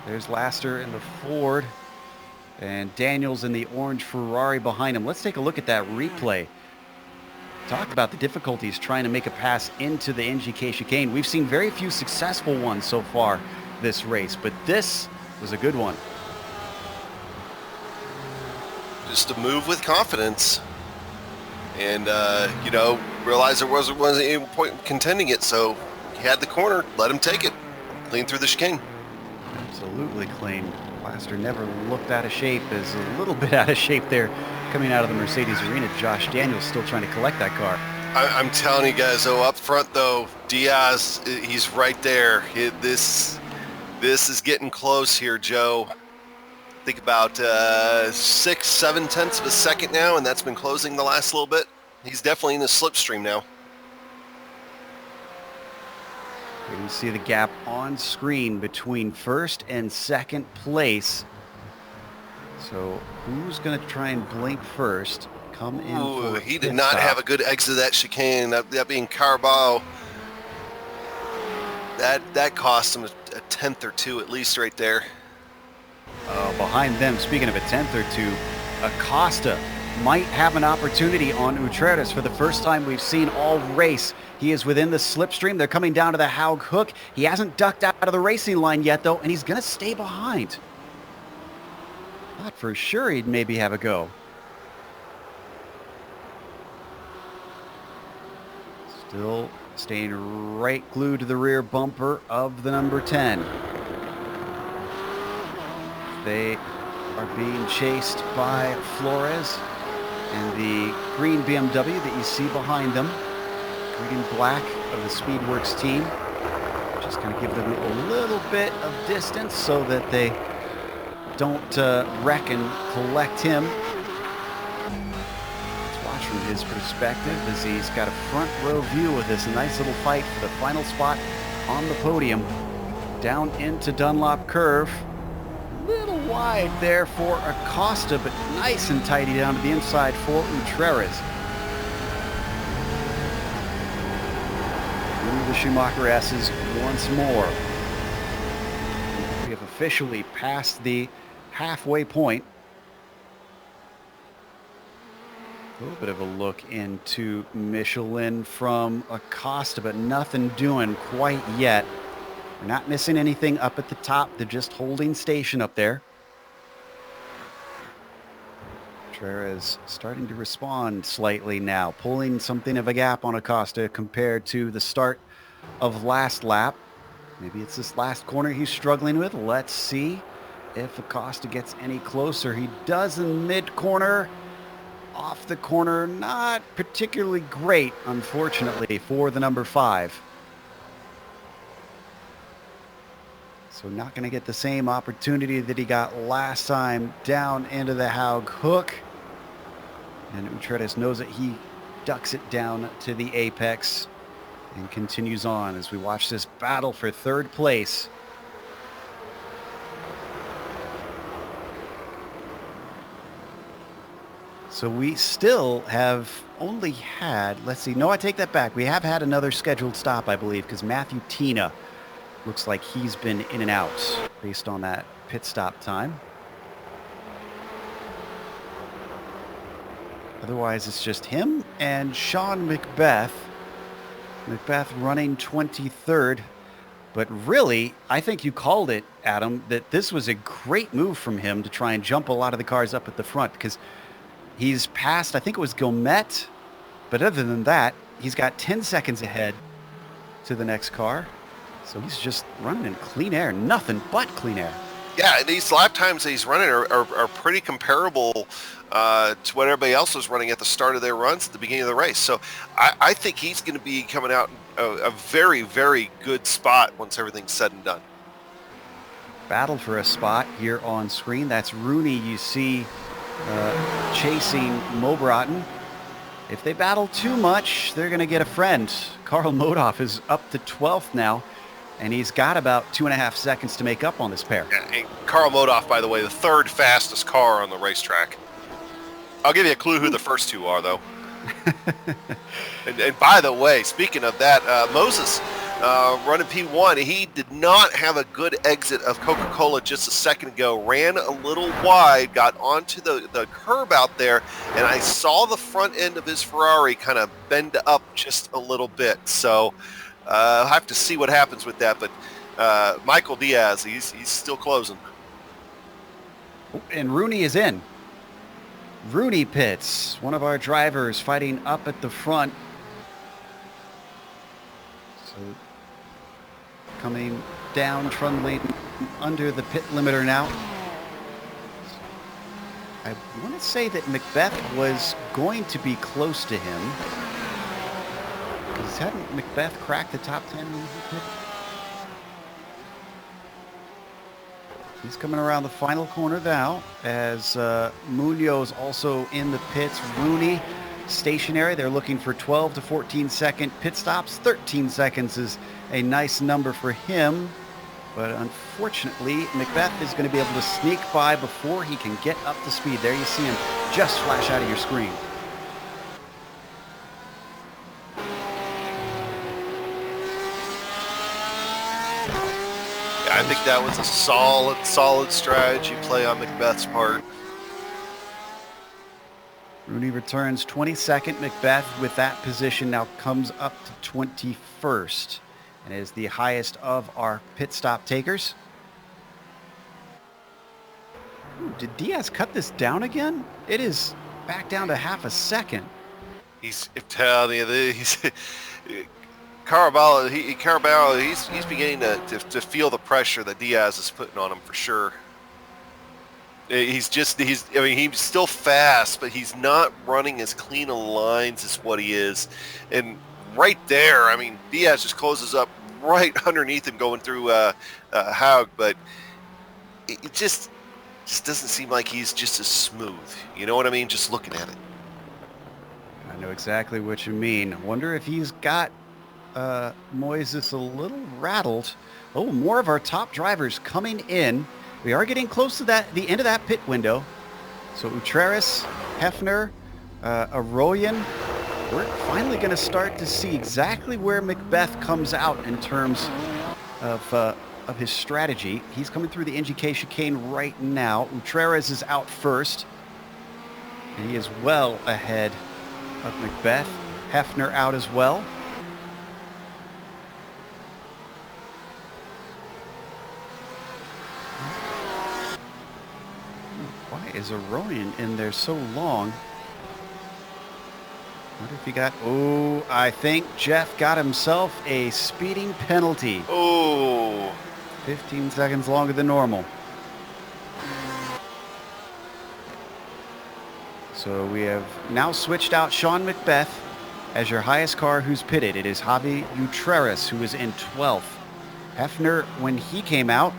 There's Laster in the Ford and Daniels in the orange Ferrari behind him. Let's take a look at that replay. Talked about the difficulties trying to make a pass into the NGK chicane. We've seen very few successful ones so far this race, but this was a good one. Just a move with confidence, and you know, realize there wasn't any point in contending it, so he had the corner, let him take it, clean through the chicane. Absolutely clean. Laster never looked out of shape, is a little bit out of shape there coming out of the Mercedes arena. Josh Daniels still trying to collect that car. I'm telling you guys, though, up front though, Diaz, he's right there. This is getting close here, Joe. I think about 6-7 tenths of a second now, and that's been closing the last little bit. He's definitely in the slipstream now. Here you see the gap on screen between first and second place. So who's going to try and blink first? Come in. Ooh, for he did not have a good exit of that chicane. That being Carabao. That cost him a tenth or two at least right there. Behind them, speaking of a tenth or two, Acosta might have an opportunity on Utreres for the first time we've seen all race. He is within the slipstream. They're coming down to the Haug hook. He hasn't ducked out of the racing line yet, though, and he's going to stay behind. Thought for sure he'd maybe have a go. Still staying right glued to the rear bumper of the number 10. They are being chased by Flores and the green BMW that you see behind them. Green and black of the Speedworks team. Just going to give them a little bit of distance so that they don't wreck and collect him. Let's watch from his perspective as he's got a front row view of this nice little fight for the final spot on the podium. Down into Dunlop Curve. Little wide there for Acosta, but nice and tidy down to the inside for Utreres. Through the Schumacher S's once more. We have officially passed the halfway point. A little bit of a look into Michelin from Acosta, but nothing doing quite yet. We're not missing anything up at the top. They're just holding station up there. Contreras starting to respond slightly now, pulling something of a gap on Acosta compared to the start of last lap. Maybe it's this last corner he's struggling with. Let's see if Acosta gets any closer. He does in mid-corner. Off the corner, not particularly great, unfortunately, for the number 5. So not going to get the same opportunity that he got last time down into the Haug hook. And Utreres knows that he ducks it down to the apex and continues on as we watch this battle for third place. So we still have only had, let's see, no, I take that back. We have had another scheduled stop, I believe, because Matthew Tina looks like he's been in and out based on that pit stop time. Otherwise, it's just him and Sean McBeth. McBeth running 23rd. But really, I think you called it, Adam, that this was a great move from him to try and jump a lot of the cars up at the front, because he's passed, I think it was Gomet, but other than that, he's got 10 seconds ahead to the next car. So he's just running in clean air, nothing but clean air. Yeah, and these lap times that he's running are pretty comparable to what everybody else was running at the start of their runs at the beginning of the race. So I think he's going to be coming out in a very, very good spot once everything's said and done. Battle for a spot here on screen. That's Rooney you see chasing Mobrotten. If they battle too much, they're going to get a friend. Karl Modhoff is up to 12th now, and he's got about 2.5 seconds to make up on this pair. Yeah, and Karl Modhoff, by the way, the third fastest car on the racetrack. I'll give you a clue who the first two are, though. and by the way, speaking of that, Moses running P1, he did not have a good exit of Coca-Cola just a second ago. Ran a little wide, got onto the curb out there, and I saw the front end of his Ferrari kind of bend up just a little bit. So I'll have to see what happens with that. But Michael Diaz, he's still closing. And Rooney is in. Rooney pits, one of our drivers fighting up at the front. So coming down, trundling under the pit limiter now. I want to say that McBeth was going to be close to him. Because hadn't McBeth cracked the top 10 in the pit? He's coming around the final corner now as Munoz also in the pits. Rooney stationary. They're looking for 12 to 14 second pit stops. 13 seconds is a nice number for him. But unfortunately, McBeth is going to be able to sneak by before he can get up to speed. There you see him just flash out of your screen. I think that was a solid strategy play on McBeth's part. Rooney returns 22nd. McBeth with that position now comes up to 21st and is the highest of our pit stop takers. Ooh, did Diaz cut this down again? It is back down to half a second. He's telling you, he's Caraballo, he's beginning to feel the pressure that Diaz is putting on him for sure. He's still fast, but he's not running as clean a lines as what he is. And right there, I mean, Diaz just closes up right underneath him going through Haug, but it just doesn't seem like he's just as smooth. You know what I mean? Just looking at it. I know exactly what you mean. Wonder if he's got Moises a little rattled. Oh, more of our top drivers coming in. We are getting close to the end of that pit window. So Utreris, Hefner, Arroyan. We're finally going to start to see exactly where McBeth comes out in terms of his strategy. He's coming through the NGK chicane right now. Utreris is out first. And he is well ahead of McBeth. Hefner out as well. Why is Arroyan in there so long? What if he got... Oh, I think Jeff got himself a speeding penalty. Oh. 15 seconds longer than normal. So we have now switched out Sean McBeth as your highest car who's pitted. It is Javi Utreris who is in 12th. Hefner, when he came out,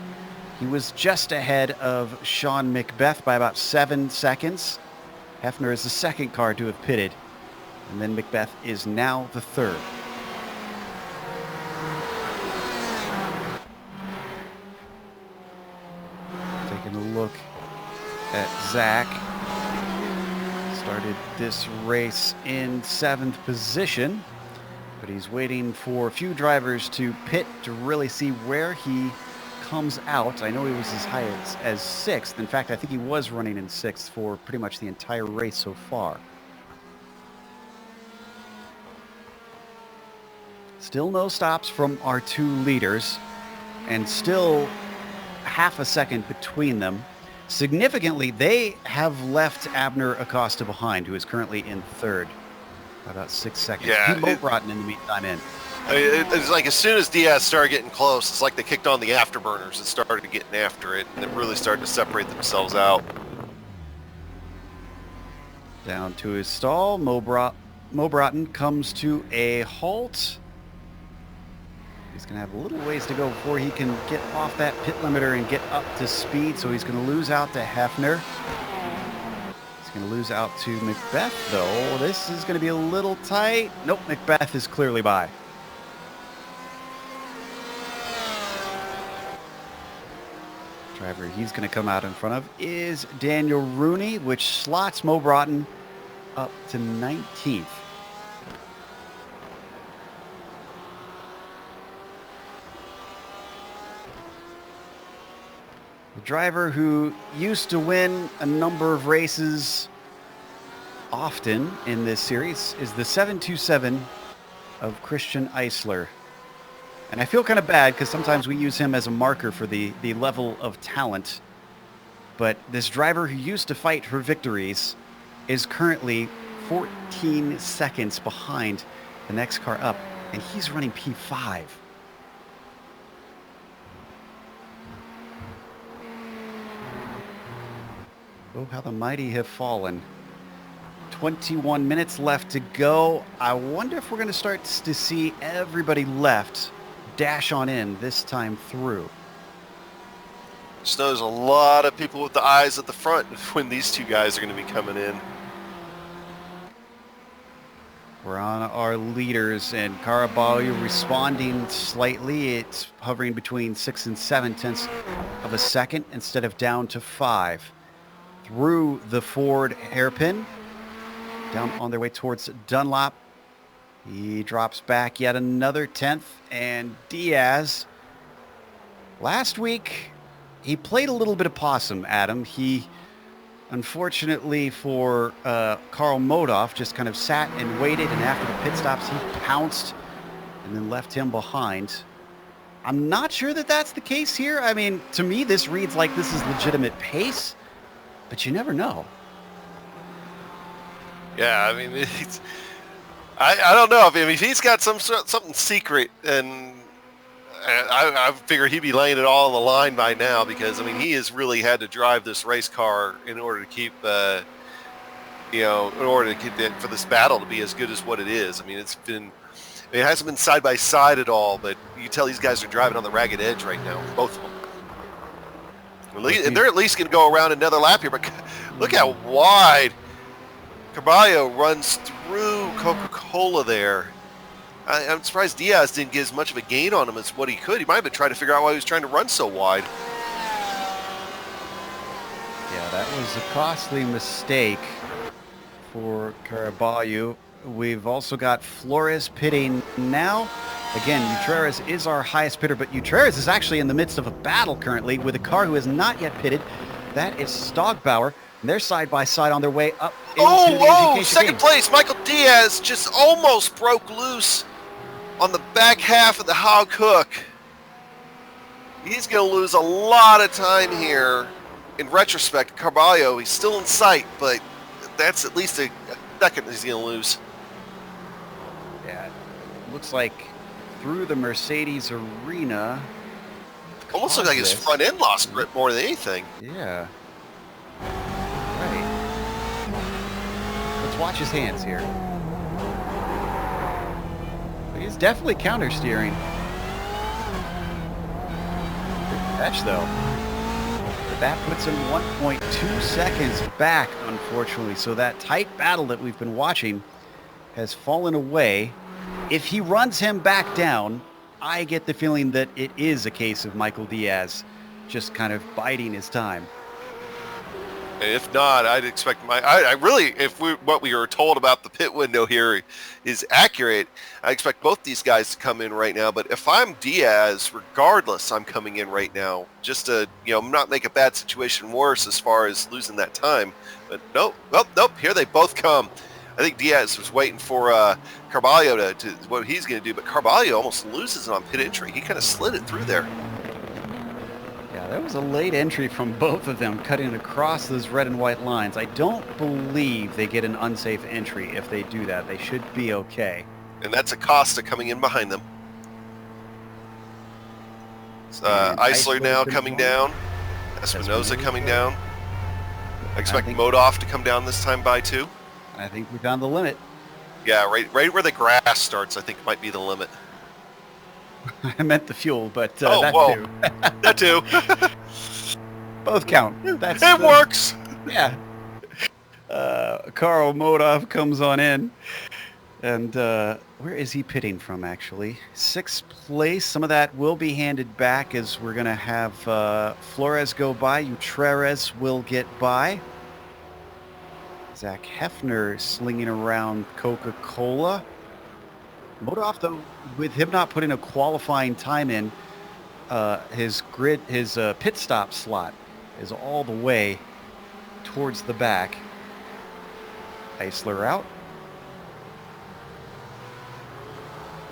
he was just ahead of Sean McBeth by about 7 seconds. Hefner is the second car to have pitted. And then McBeth is now the third. Taking a look at Zach. Started this race in 7th position, but he's waiting for a few drivers to pit to really see where he comes out. I know he was as high as 6th. In fact, I think he was running in 6th for pretty much the entire race so far. Still no stops from our two leaders, and still half a second between them. Significantly, they have left Abner Acosta behind, who is currently in third. By about 6 seconds. Yeah, Pete Motrotten in the meantime in. It's like as soon as Diaz started getting close, it's like they kicked on the afterburners and started getting after it, and it really started to separate themselves out. Down to his stall, Motrotten comes to a halt. He's going to have a little ways to go before he can get off that pit limiter and get up to speed, so he's going to lose out to Hefner. He's going to lose out to Macbeth, though. This is going to be a little tight. Nope, Macbeth is clearly by. Driver he's going to come out in front of is Daniel Rooney, which slots Motrotten up to 19th. The driver who used to win a number of races often in this series is the 727 of Christian Eisler. And I feel kind of bad because sometimes we use him as a marker for the level of talent. But this driver who used to fight for victories is currently 14 seconds behind the next car up, and he's running P5. Oh, how the mighty have fallen. 21 minutes left to go. I wonder if we're going to start to see everybody left dash on in this time through. Just know there's a lot of people with the eyes at the front when these two guys are going to be coming in. We're on our leaders, and Caraballo responding slightly. It's hovering between 6 and 7 tenths of a second instead of down to 5. Through the Ford hairpin, down on their way towards Dunlop. He drops back yet another tenth, and Diaz, last week, he played a little bit of possum, Adam. He, unfortunately for Karl Modoff, just kind of sat and waited, and after the pit stops, he pounced and then left him behind. I'm not sure that that's the case here. I mean, to me, this reads like this is legitimate pace, but you never know. Yeah, I mean, I don't know. If he's got something secret, and I figure he'd be laying it all on the line by now, because, I mean, he has really had to drive this race car in order to keep, for this battle to be as good as what it is. I mean, it hasn't been side by side at all, but you can tell these guys are driving on the ragged edge right now, both of them. They're at least going to go around another lap here, but look how wide Carballo runs through Coca-Cola there. I'm surprised Diaz didn't get as much of a gain on him as what he could. He might have been trying to figure out why he was trying to run so wide. Yeah, that was a costly mistake for Caraballo. We've also got Flores pitting now. Again, Utreres is our highest pitter, but Utreres is actually in the midst of a battle currently with a car who has not yet pitted. That is Stogbauer. And they're side by side on their way up into the second place. Michael Diaz just almost broke loose on the back half of the Hog Hook. He's going to lose a lot of time here. In retrospect, Carballo, he's still in sight, but that's at least a second he's going to lose. Yeah, it looks like through the Mercedes arena. Almost looks like his front end lost grip more than anything. Yeah. Right. Let's watch his hands here. He's definitely counter steering. Good catch though. But that puts him 1.2 seconds back, unfortunately. So that tight battle that we've been watching has fallen away. If he runs him back down, I get the feeling that it is a case of Michael Diaz just kind of biding his time. If not, I'd expect what we were told about the pit window here is accurate, I expect both these guys to come in right now. But if I'm Diaz, regardless, I'm coming in right now just to, not make a bad situation worse as far as losing that time. But nope, here they both come. I think Diaz was waiting for Carvalho to what he's going to do, but Carvalho almost loses it on pit entry. He kind of slid it through there. Yeah, there was a late entry from both of them cutting across those red and white lines. I don't believe they get an unsafe entry if they do that. They should be okay. And that's Acosta coming in behind them. Eisler now coming down. Espinosa coming down. I expect Modov to come down this time by 2. I think we found the limit. Yeah, right where the grass starts, I think might be the limit. I meant the fuel, but too. That too. Both count. It works. Yeah. Karl Modov comes on in. And where is he pitting from, actually? 6th place. Some of that will be handed back as we're going to have Flores go by. Utreres will get by. Zach Hefner slinging around Coca-Cola. Modov, though, with him not putting a qualifying time in, his pit stop slot is all the way towards the back. Eisler out.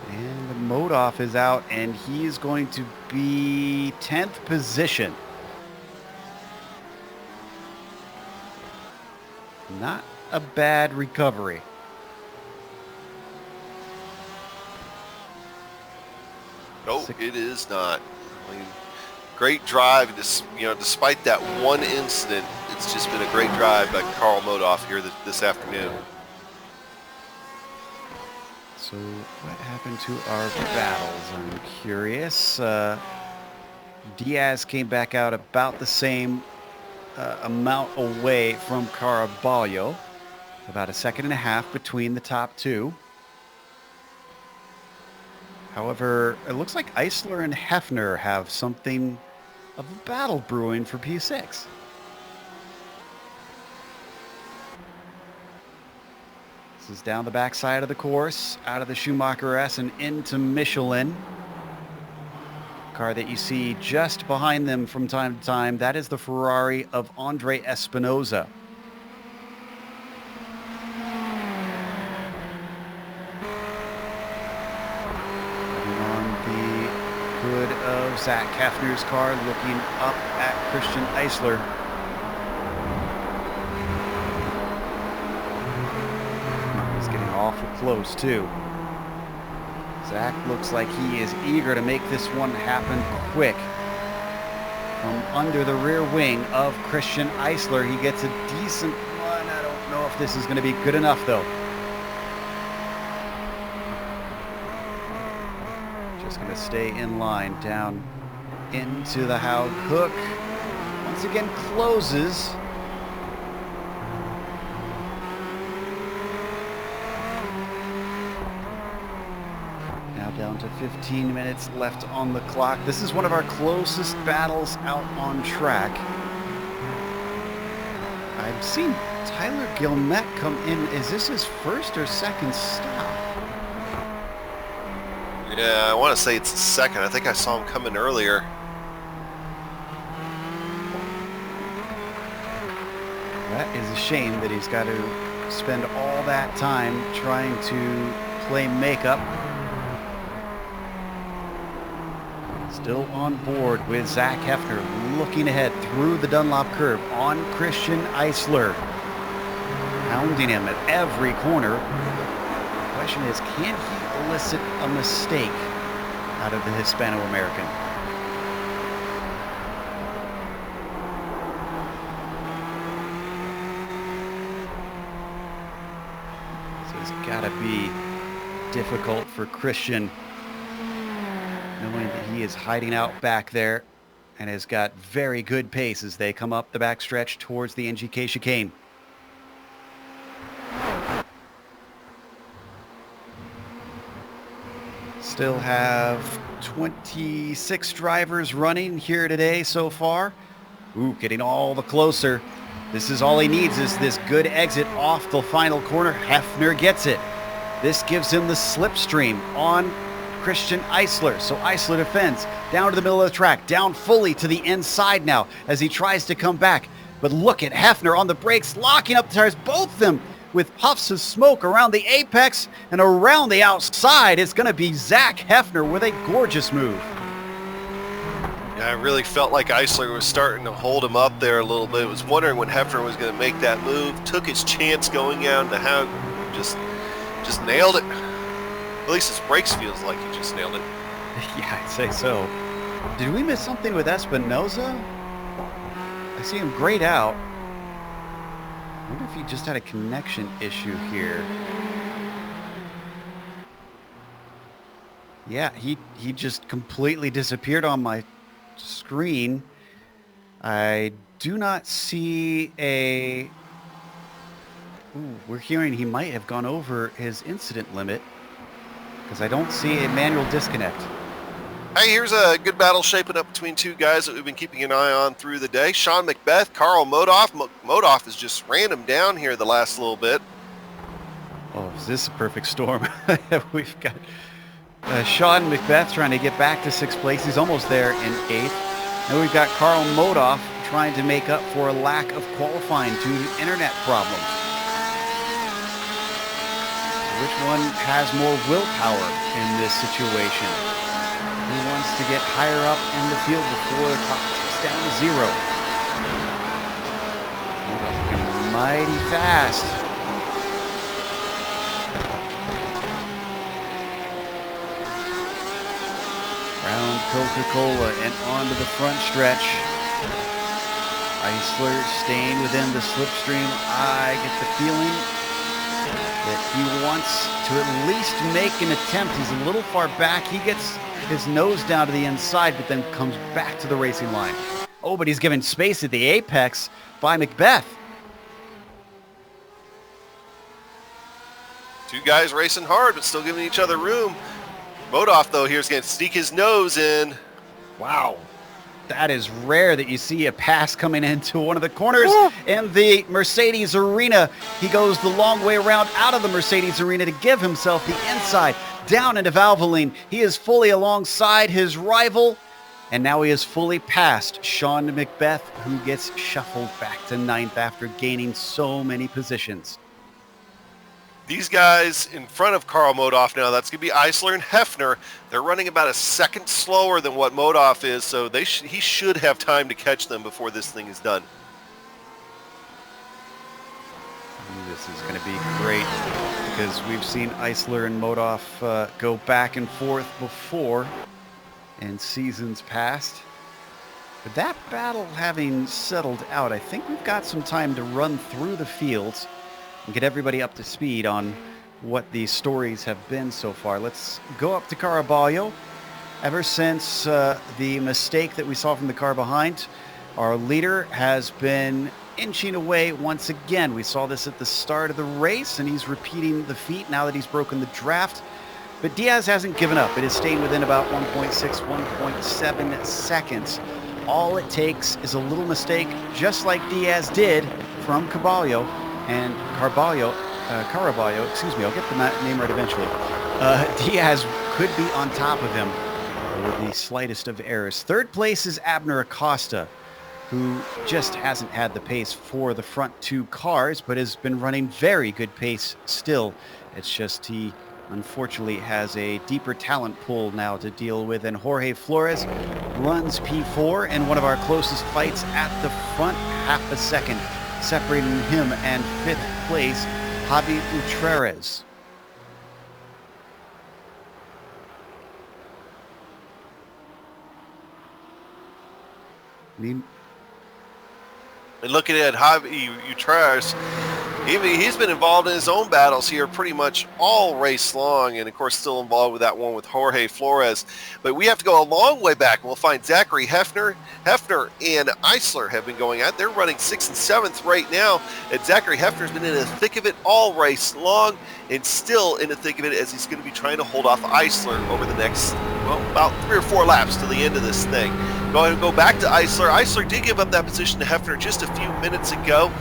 And Modov is out, and he is going to be 10th position. Not a bad recovery. No, it is not. I mean, great drive. Despite that one incident, it's just been a great drive by Karl Modov here this afternoon. So what happened to our battles? I'm curious. Diaz came back out about the same amount away from Carvalho. About 1.5 seconds between the top 2. However, it looks like Eisler and Hefner have something of a battle brewing for P6. This is down the backside of the course, out of the Schumacher S and into Michelin. Car that you see just behind them from time to time, that is the Ferrari of Andre Espinosa. Hood of Zach Hefner's car, looking up at Christian Eisler. He's getting awful close too. Zach looks like he is eager to make this one happen quick. From under the rear wing of Christian Eisler, he gets a decent run. I don't know if this is going to be good enough though. Going to stay in line down into the Haug hook. Once again closes. Now down to 15 minutes left on the clock. This is one of our closest battles out on track. I've seen Tyler Gilmet come in. Is this his first or second stop? Yeah, I want to say it's the second. I think I saw him coming earlier. That is a shame that he's got to spend all that time trying to play makeup. Still on board with Zach Hefner, looking ahead through the Dunlop curve on Christian Eisler. Hounding him at every corner. The question is, can he elicit a mistake out of the Hispano-American? So it's got to be difficult for Christian, knowing that he is hiding out back there and has got very good pace as they come up the backstretch towards the NGK chicane. Still have 26 drivers running here today so far. Ooh, getting all the closer. This is all he needs, is this good exit off the final corner. Hefner gets it. This gives him the slipstream on Christian Eisler. So Eisler defends down to the middle of the track, down fully to the inside now as he tries to come back. But look at Hefner on the brakes, locking up the tires. Both of them with puffs of smoke around the apex, and around the outside is going to be Zach Hefner with a gorgeous move. Yeah, I really felt like Eisler was starting to hold him up there a little bit. I was wondering when Hefner was going to make that move. Took his chance going down to how just nailed it. At least his brakes feels like he just nailed it. Yeah, I'd say so. Did we miss something with Espinoza? I see him grayed out. I wonder if he just had a connection issue here. Yeah, he just completely disappeared on my screen. I do not see a... Ooh, we're hearing he might have gone over his incident limit because I don't see a manual disconnect. Hey, here's a good battle shaping up between two guys that we've been keeping an eye on through the day. Sean McBeth, Carl Modoff. Modoff has just ran him down here the last little bit. Oh, is this a perfect storm? We've got Sean McBeth trying to get back to 6th place. He's almost there in 8th. And we've got Carl Modoff trying to make up for a lack of qualifying due to internet problems. So which one has more willpower in this situation? Who wants to get higher up in the field before the clock ticks down to 0? Mighty fast. Around Coca-Cola and onto the front stretch. Eisler staying within the slipstream. I get the feeling that he wants to at least make an attempt. He's a little far back. He gets his nose down to the inside, but then comes back to the racing line. Oh, but he's given space at the apex by McBeth. Two guys racing hard, but still giving each other room. Modoff, though, here is going to sneak his nose in. Wow. That is rare that you see a pass coming into one of the corners in the Mercedes arena. He goes the long way around out of the Mercedes arena to give himself the inside down into Valvoline. He is fully alongside his rival, and now he is fully past Sean McBeth, who gets shuffled back to 9th after gaining so many positions. These guys in front of Carl Modoff now, that's going to be Eisler and Hefner. They're running about a second slower than what Modoff is, so he should have time to catch them before this thing is done. This is going to be great because we've seen Eisler and Modoff go back and forth before in seasons past. But that battle having settled out, I think we've got some time to run through the fields and get everybody up to speed on what the stories have been so far. Let's go up to Caraballo. Ever since the mistake that we saw from the car behind, our leader has been inching away once again. We saw this at the start of the race, and he's repeating the feat now that he's broken the draft. But Diaz hasn't given up. It is staying within about 1.6, 1.7 seconds. All it takes is a little mistake, just like Diaz did from Caraballo, and Caraballo, excuse me, I'll get the name right eventually. Diaz could be on top of him with the slightest of errors. 3rd place is Abner Acosta, who just hasn't had the pace for the front 2 cars, but has been running very good pace still. It's just he unfortunately has a deeper talent pool now to deal with, and Jorge Flores runs P4 in one of our closest fights at the front, half a second separating him and 5th place Javi Utreres. And looking at Javi Utreres, he's been involved in his own battles here pretty much all race long, and of course still involved with that one with Jorge Flores. But we have to go a long way back. We'll find Zachary Hefner. Hefner and Eisler have been going at. They're running 6th and 7th right now, and Zachary Hefner's been in the thick of it all race long, and still in the thick of it as he's going to be trying to hold off Eisler over the next, well, about 3 or 4 laps to the end of this thing. Go back to Eisler. Eisler did give up that position to Hefner just a few minutes ago,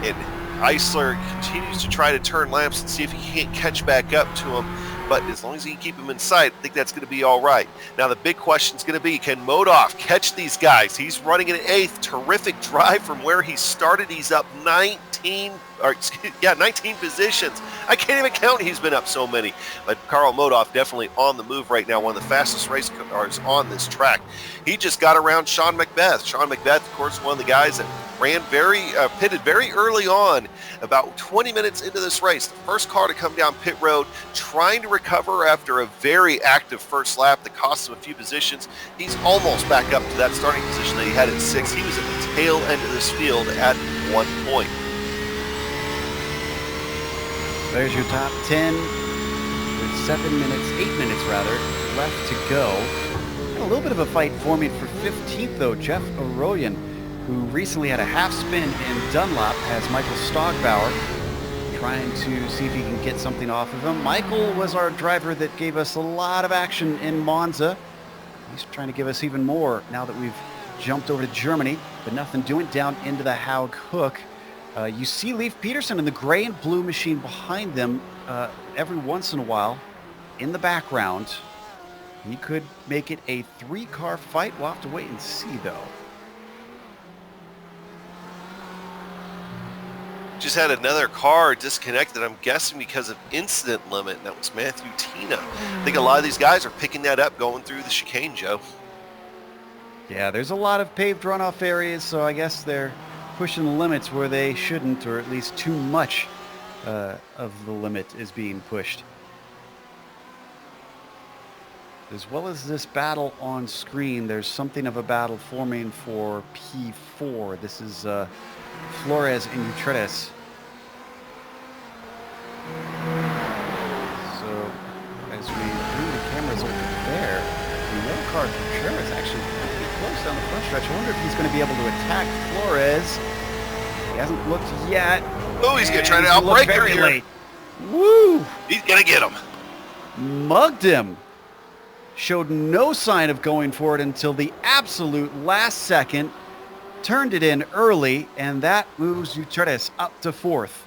and Eisler continues to try to turn laps and see if he can't catch back up to him. but as long as he can keep him in sight, I think that's going to be all right. Now, the big question is going to be, can Modov catch these guys? He's running an 8th. Terrific drive from where he started. He's up 19 positions. I can't even count. He's been up so many. But Karl Modov definitely on the move right now, one of the fastest race cars on this track. He just got around Sean Macbeth. Sean Macbeth, of course, one of the guys that ran pitted very early on, about 20 minutes into this race. The first car to come down pit road, trying to recover after a very active first lap that cost him a few positions. He's almost back up to that starting position that he had at 6. He was at the tail end of this field at one point. There's your top 10 with 8 minutes left to go. And a little bit of a fight forming for 15th though. Jeff Aroyan, who recently had a half spin in Dunlop, has Michael Stogbauer trying to see if he can get something off of him. Michael was our driver that gave us a lot of action in Monza. He's trying to give us even more now that we've jumped over to Germany, but nothing doing down into the Haug Hook. You see Leif Peterson in the gray and blue machine behind them every once in a while in the background. He could make it a 3-car fight. We'll have to wait and see, though. Just had another car disconnected, I'm guessing because of incident limit, and that was Matthew Tina. I think a lot of these guys are picking that up going through the chicane, Joe. Yeah, there's a lot of paved runoff areas, so I guess they're pushing the limits where they shouldn't, or at least too much of the limit is being pushed. As well as this battle on screen, there's something of a battle forming for P4. This is Flores and Utredes. So, as we bring the cameras over there, the yellow car Contreras is actually pretty close down the front stretch. I wonder if he's going to be able to attack Flores. He hasn't looked yet. Oh, he's going to try to outbrake him very here. Late. Woo! He's going to get him. Mugged him. Showed no sign of going for it until the absolute last second. Turned it in early, and that moves Utredes up to 4th.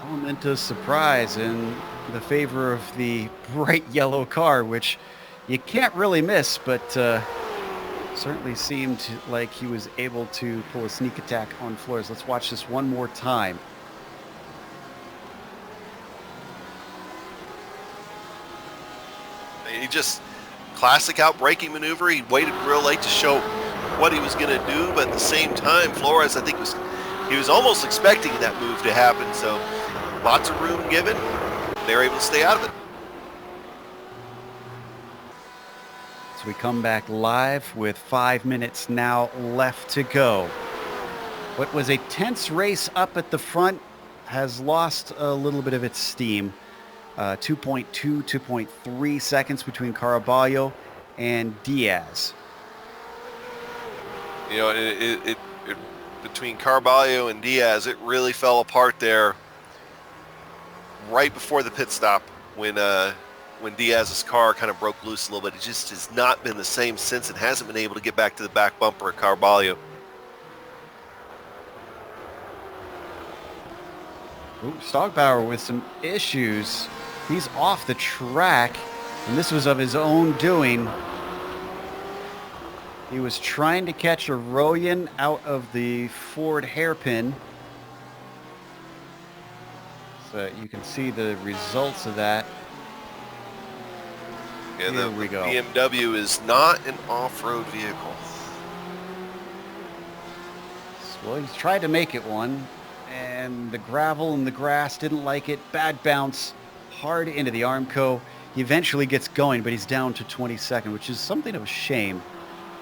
Element of surprise in the favor of the bright yellow car, which you can't really miss, but certainly seemed like he was able to pull a sneak attack on Flores. Let's watch this one more time. He just, classic outbraking maneuver. He waited real late to show what he was going to do, but at the same time, Flores, I think, he was almost expecting that move to happen, so lots of room given. They were able to stay out of it. So we come back live with 5 minutes now left to go. What was a tense race up at the front has lost a little bit of its steam. 2.2, 2.3 seconds between Caraballo and Diaz. You know, it between Caraballo and Diaz, it really fell apart there right before the pit stop when Diaz's car kind of broke loose a little bit. It just has not been the same since. It hasn't been able to get back to the back bumper of Caraballo. Stogbauer with some issues. He's off the track, and this was of his own doing. He was trying to catch a Royan out of the Ford hairpin. So you can see the results of that. Yeah, Here we go. BMW is not an off-road vehicle. Well, he's tried to make it one, and the gravel and the grass didn't like it. Bad bounce. Hard into the Armco. He eventually gets going, but he's down to 22nd, which is something of a shame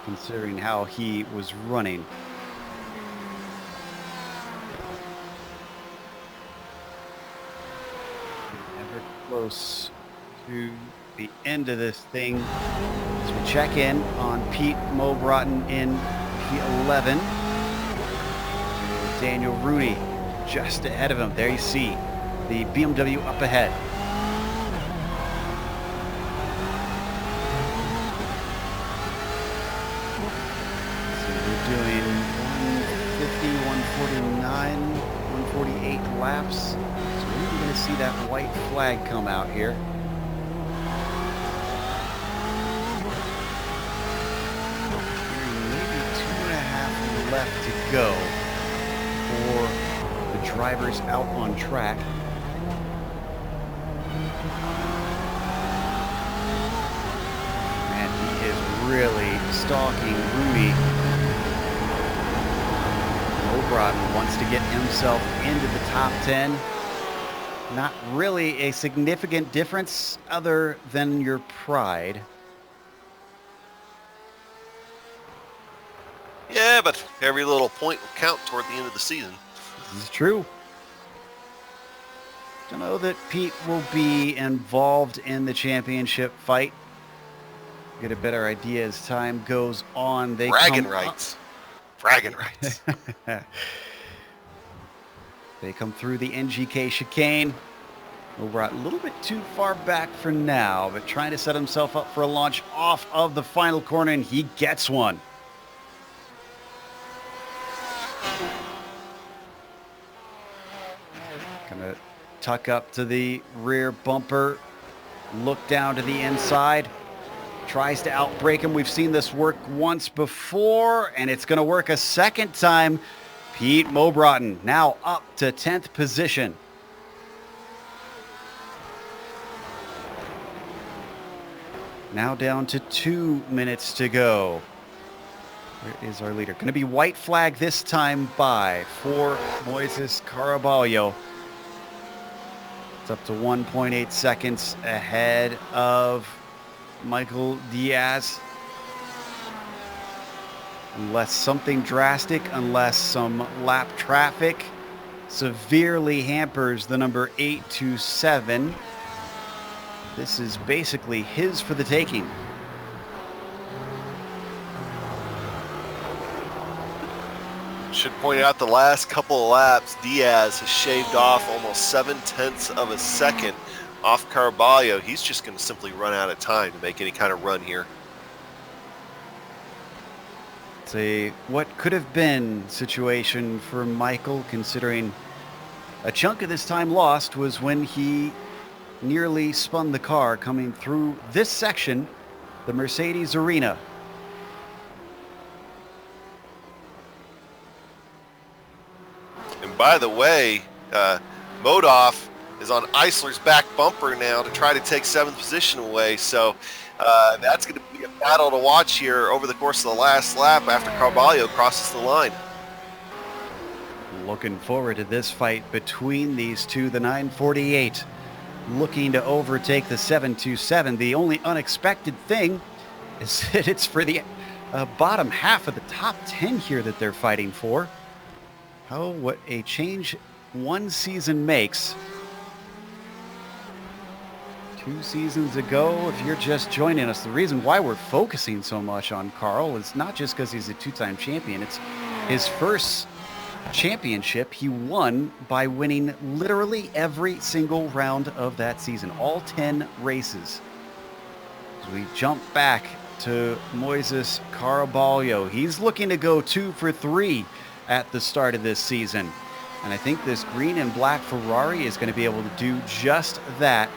considering how he was running. Ever close to the end of this thing as we check in on Pete Mobrotten in P11. Daniel Rooney just ahead of him. There you see the BMW up ahead. So we're doing 150, 149. 148 laps. So we're going to see that white flag come out here. Maybe 2.5 left to go for the drivers out on track. And he is really stalking Rudy. O'Brien wants to get himself into the top 10. Not really a significant difference other than your pride. Yeah, but every little point will count toward the end of the season. This is true. Don't know that Pete will be involved in the championship fight. Get a better idea as time goes on. They Bragging come rights. Bragging rights. They come through the NGK chicane. Over a little bit too far back for now, but trying to set himself up for a launch off of the final corner, and he gets one. Gonna tuck up to the rear bumper, look down to the inside, tries to outbrake him. We've seen this work once before, and it's gonna work a second time. Pete Mobrotten now up to 10th position. Now down to 2 minutes to go. Where is our leader? Going to be white flag this time by for Moises Caraballo. It's up to 1.8 seconds ahead of Michael Diaz. Unless something drastic, unless some lap traffic severely hampers the number 827. This is basically his for the taking. Should point out the last couple of laps, Diaz has shaved off almost 0.7 of a second off Caraballo. He's just going to simply run out of time to make any kind of run here. It's a what could have been situation for Michael, considering a chunk of this time lost was when he nearly spun the car coming through this section, the Mercedes Arena. And by the way, Modoff is on Eisler's back bumper now to try to take 7th position away. So that's going to be a battle to watch here over the course of the last lap after Caraballo crosses the line. Looking forward to this fight between these two. The 948 looking to overtake the 727. The only unexpected thing is that it's for the bottom half of the top 10 here that they're fighting for. Oh, what a change one season makes. 2 seasons ago, if you're just joining us, the reason why we're focusing so much on Carl is not just because he's a 2-time champion. It's his first championship he won by winning literally every single round of that season, all 10 races. As we jump back to Moises Caraballo, he's looking to go 2 for 3 at the start of this season, and I think this green and black Ferrari is going to be able to do just that.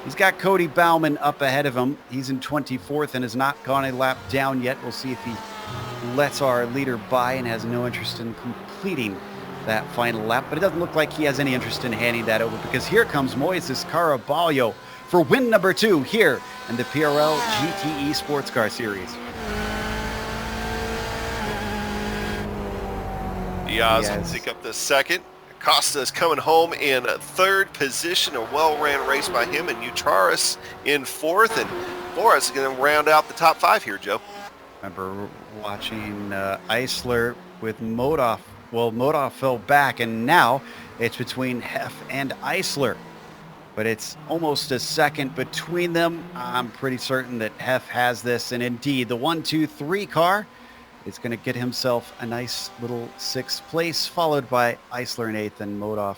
He's got Cody Bauman up ahead of him. He's in 24th and has not gone a lap down yet. We'll see if he lets our leader by and has no interest in completing that final lap, but it doesn't look like he has any interest in handing that over, because here comes Moises Caraballo for win number 2 here in the PRL GTE Sports Car Series. Diaz will pick up the second. Acosta's coming home in 3rd position. A well-ran race by him, and Ucharis in 4th, and Flores is going to round out the top 5 here, Joe. Remember watching Eisler with Modoff. Well, Modoff fell back, and now it's between Hef and Eisler. But it's almost a second between them. I'm pretty certain that Hef has this, and indeed, the 1-2-3 car is going to get himself a nice little 6th place, followed by Eisler in 8th and Modoff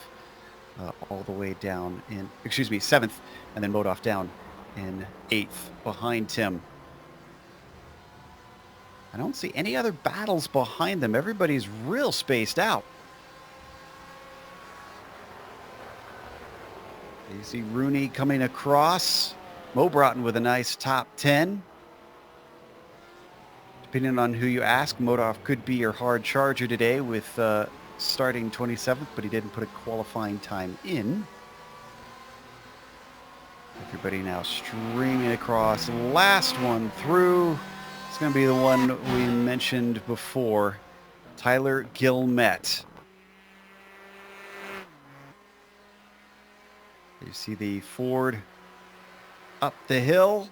all the way down in, 7th, and then Modoff down in 8th behind him. I don't see any other battles behind them. Everybody's real spaced out. You see Rooney coming across. Mo Broughton with a nice top 10. Depending on who you ask, Modov could be your hard charger today with starting 27th, but he didn't put a qualifying time in. Everybody now streaming across. Last one through. It's going to be the one we mentioned before. Tyler Gilmet. You see the Ford up the hill,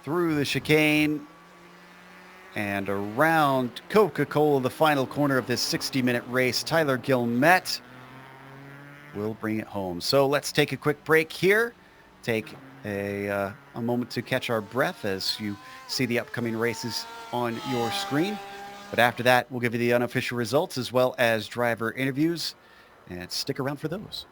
through the chicane, and around Coca-Cola, the final corner of this 60-minute race. Tyler Gilmet will bring it home. So let's take a quick break here. Take a moment to catch our breath as you see the upcoming races on your screen. But after that, we'll give you the unofficial results as well as driver interviews. And stick around for those.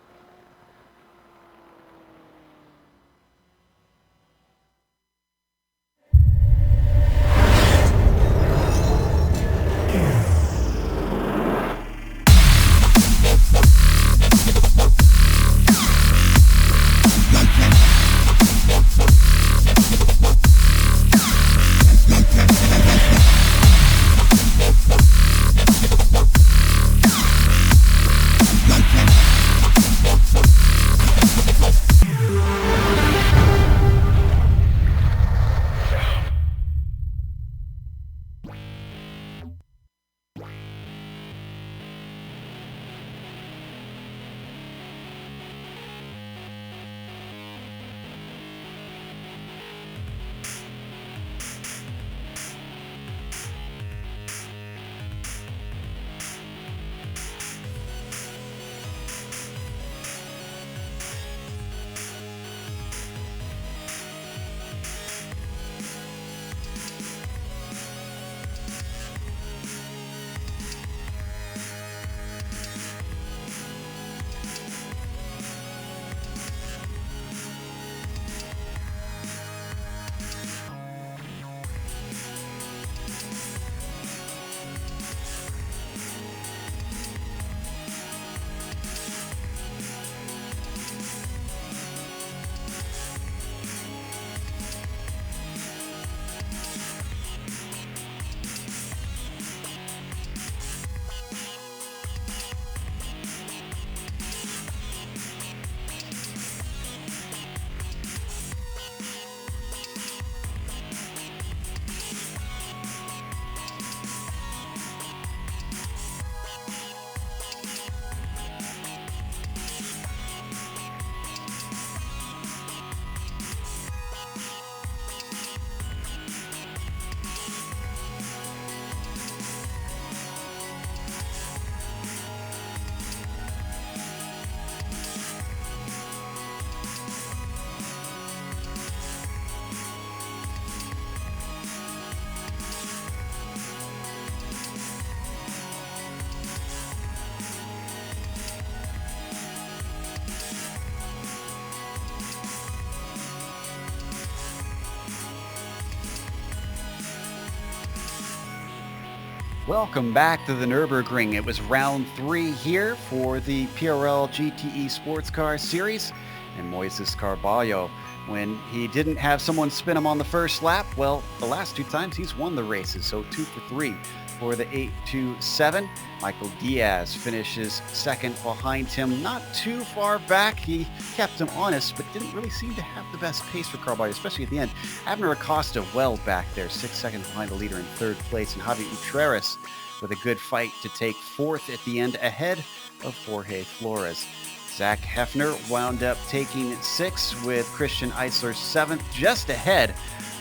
Welcome back to the Nürburgring. It was round 3 here for the PRL GTE Sports Car Series. And Moises Carballo, when he didn't have someone spin him on the first lap, well, the last 2 times he's won the races. So 2 for 3 for the 827. Michael Diaz finishes second behind him, not too far back. He kept him honest, but didn't really seem to have the best pace for Carballo, especially at the end. Abner Acosta well back there, 6 seconds behind the leader in 3rd place, and Javi Utreras with a good fight to take 4th at the end ahead of Jorge Flores. Zach Hefner wound up taking 6th with Christian Eisler 7th, just ahead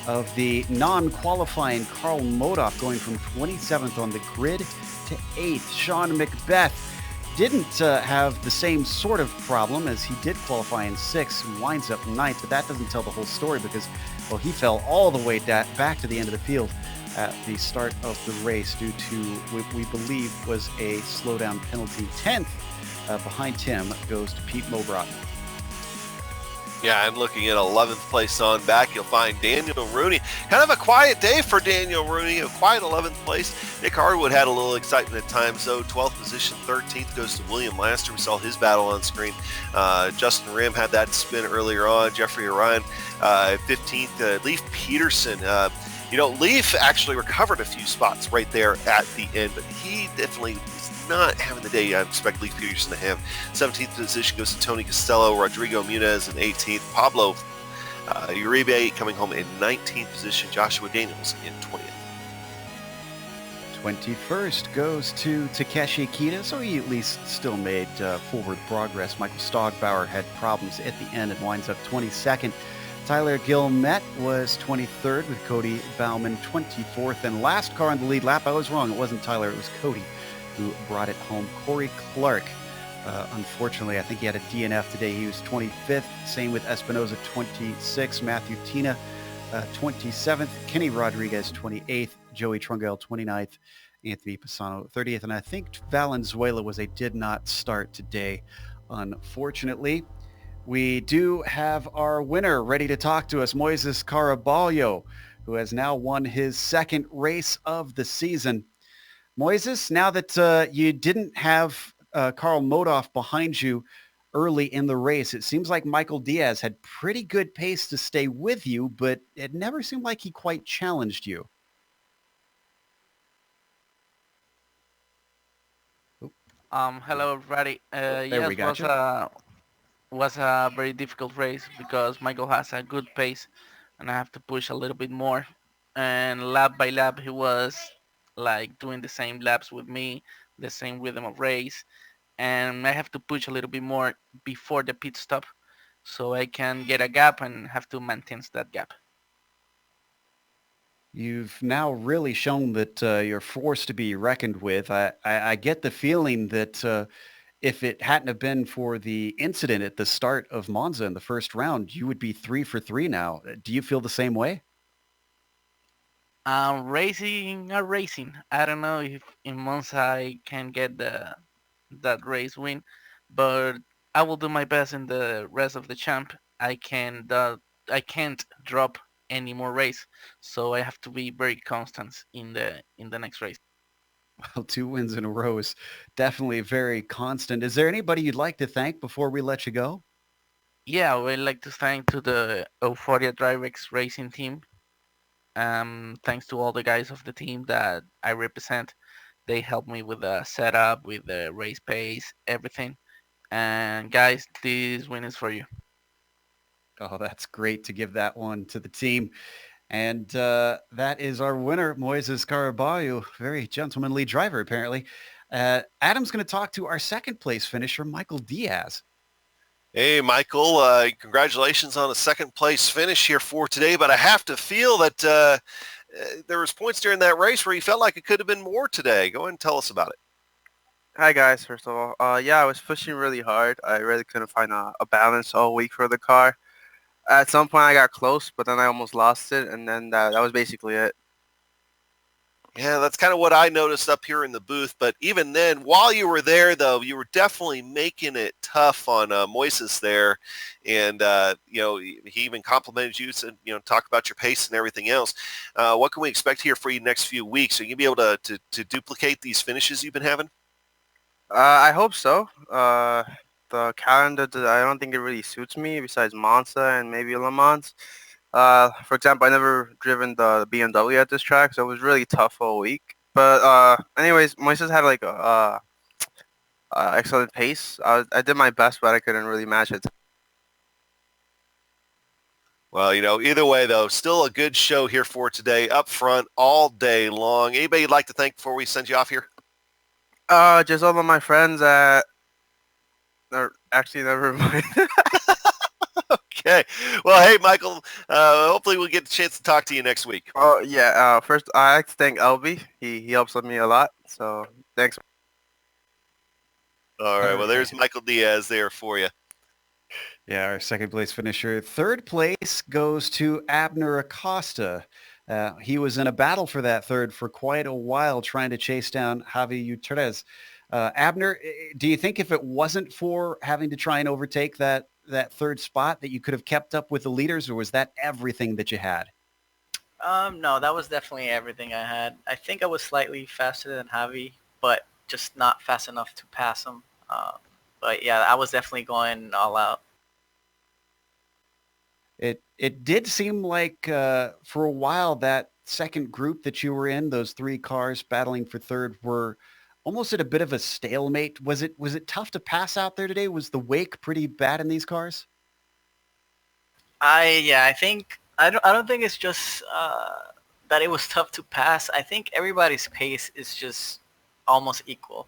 of the non-qualifying Carl Modov going from 27th on the grid to 8th. Sean Macbeth didn't have the same sort of problem as he did qualify in 6th and winds up 9th, but that doesn't tell the whole story because, well, he fell all the way back to the end of the field at the start of the race due to what we believe was a slowdown penalty. 10th behind him goes to Pete Mo Broughton. Yeah, I'm looking at 11th place on back. You'll find Daniel Rooney. Kind of a quiet day for Daniel Rooney, a quiet 11th place. Nick Harwood had a little excitement at times, though. 12th position, 13th goes to William Laster. We saw his battle on screen. Justin Rim had that spin earlier on. Jeffrey Orion, 15th. Leif Peterson. Leif actually recovered a few spots right there at the end, but he definitely is not having the day I expect Leif Peterson to have. 17th position goes to Tony Costello, Rodrigo Munez in 18th, Pablo Uribe coming home in 19th position, Joshua Daniels in 20th. 21st goes to Takeshi Akita, so he at least still made forward progress. Michael Stogbauer had problems at the end and winds up 22nd. Tyler Gilmet was 23rd with Cody Bauman 24th. And last car on the lead lap, I was wrong. It wasn't Tyler, it was Cody who brought it home. Corey Clark, unfortunately, I think he had a DNF today. He was 25th. Same with Espinoza, 26th. Matthew Tina, 27th. Kenny Rodriguez, 28th. Joey Trungell, 29th. Anthony Pisano, 30th. And I think Valenzuela was a did not start today, unfortunately. We do have our winner ready to talk to us, Moises Caraballo, who has now won his second race of the season. Moises, now that you didn't have Carl Modoff behind you early in the race, it seems like Michael Diaz had pretty good pace to stay with you, but it never seemed like he quite challenged you. Hello, everybody. There we got you. Was a very difficult race because Michael has a good pace and I have to push a little bit more. And lap by lap, he was like doing the same laps with me, the same rhythm of race. And I have to push a little bit more before the pit stop so I can get a gap and have to maintain that gap. You've now really shown that you're forced to be reckoned with. I get the feeling that if it hadn't have been for the incident at the start of Monza in the first round, you would be 3 for 3 now. Do you feel the same way? Racing. I don't know if in Monza I can get that race win, but I will do my best in the rest of the champ. I can't drop any more race, so I have to be very constant in the next race. Well, 2 wins in a row is definitely very constant. Is there anybody you'd like to thank before we let you go? Yeah, I would like to thank to the Euphoria DriveX racing team. Thanks to all the guys of the team that I represent. They helped me with the setup, with the race pace, everything. And guys, this win is for you. Oh, that's great to give that one to the team. And that is our winner, Moises Caraballo. Very gentlemanly driver, apparently. Adam's going to talk to our second place finisher, Michael Diaz. Hey, Michael, congratulations on a second place finish here for today, but I have to feel that there was points during that race where you felt like it could have been more today. Go ahead and tell us about it. Hi, guys, first of all. Yeah, I was pushing really hard. I really couldn't find a balance all week for the car. At some point, I got close, but then I almost lost it, and then that was basically it. Yeah, that's kind of what I noticed up here in the booth. But even then, while you were there, though, you were definitely making it tough on Moises there. And, he even complimented you, said, talk about your pace and everything else. What can we expect here for you next few weeks? Are you going to be able to duplicate these finishes you've been having? I hope so. The calendar, I don't think it really suits me besides Monza and maybe Le Mans. For example, I never driven the BMW at this track, so it was really tough all week. But anyways, Moises had like a excellent pace. I did my best, but I couldn't really match it. Well, either way, though, still a good show here for today, up front all day long. Anybody you'd like to thank before we send you off here? Just all of my friends at... Actually, never mind. Okay. Well, hey, Michael, hopefully we'll get the chance to talk to you next week. Oh, yeah. First, I like to thank LB. He helps me a lot, so thanks. All right. Well, there's Michael Diaz there for you. Yeah, our second place finisher. Third place goes to Abner Acosta. He was in a battle for that third for quite a while, trying to chase down Javi Utrez. Abner, do you think if it wasn't for having to try and overtake that that third spot that you could have kept up with the leaders, or was that everything that you had? No, that was definitely everything I had. I think I was slightly faster than Javi, but just not fast enough to pass him. But yeah, I was definitely going all out. It did seem like for a while that second group that you were in, those three cars battling for third, were almost at a bit of a stalemate. Was it tough to pass out there today? Was the wake pretty bad in these cars? I think I don't think it's just that it was tough to pass. I think everybody's pace is just almost equal.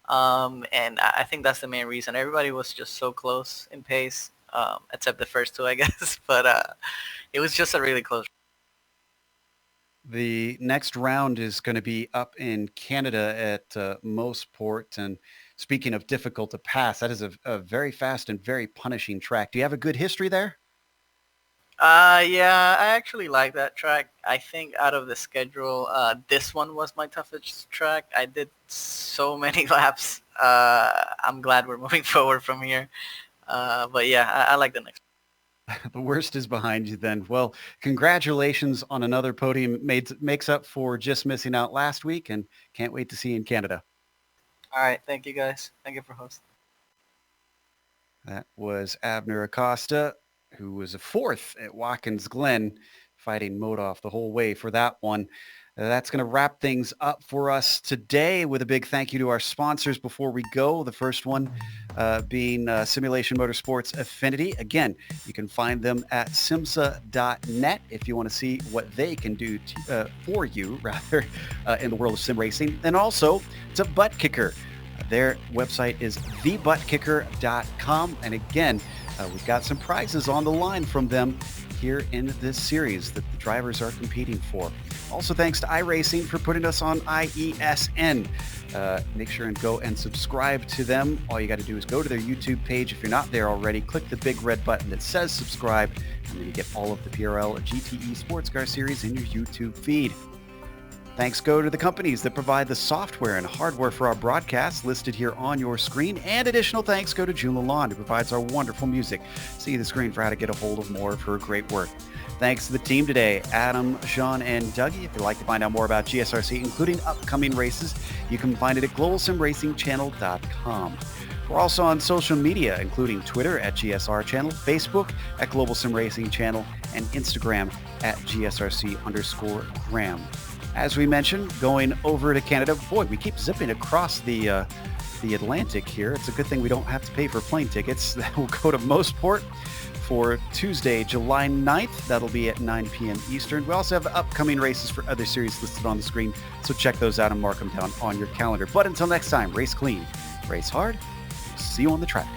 And I think that's the main reason. Everybody was just so close in pace, except the first two, I guess. But it was just a really close. The next round is going to be up in Canada at MotorSports. And speaking of difficult to pass, that is a very fast and very punishing track. Do you have a good history there? Yeah, I actually like that track. I think out of the schedule, this one was my toughest track. I did so many laps. I'm glad we're moving forward from here. But yeah, I like the next. The worst is behind you then. Well, congratulations on another podium. Makes up for just missing out last week, and can't wait to see you in Canada. All right. Thank you, guys. Thank you for hosting. That was Abner Acosta, who was a fourth at Watkins Glen, fighting Modoff the whole way for that one. That's going to wrap things up for us today with a big thank you to our sponsors before we go. The first one being Simulation Motorsports Affinity. Again, you can find them at SIMMSA.net if you want to see what they can do for you, rather, in the world of sim racing. And also to ButtKicker. Their website is thebutkicker.com. And again, we've got some prizes on the line from them here in this series that the drivers are competing for. Also, thanks to iRacing for putting us on IESN. Make sure and go and subscribe to them. All you got to do is go to their YouTube page. If you're not there already, click the big red button that says subscribe, and then you get all of the PRL GTE sports car series in your YouTube feed. Thanks go to the companies that provide the software and hardware for our broadcasts listed here on your screen. And additional thanks go to June Lalonde, who provides our wonderful music. See the screen for how to get a hold of more of her great work. Thanks to the team today, Adam, Sean, and Dougie. If you'd like to find out more about GSRC, including upcoming races, you can find it at globalsimracingchannel.com. We're also on social media, including Twitter at GSR Channel, Facebook at Global Sim Racing Channel, and Instagram at GSRC_Graham. As we mentioned, going over to Canada, boy, we keep zipping across the Atlantic here. It's a good thing we don't have to pay for plane tickets. We'll go to MotorSports for Tuesday, July 9th. That'll be at 9 p.m. Eastern. We also have upcoming races for other series listed on the screen, so check those out and mark them down on your calendar. But until next time, race clean, race hard. See you on the track.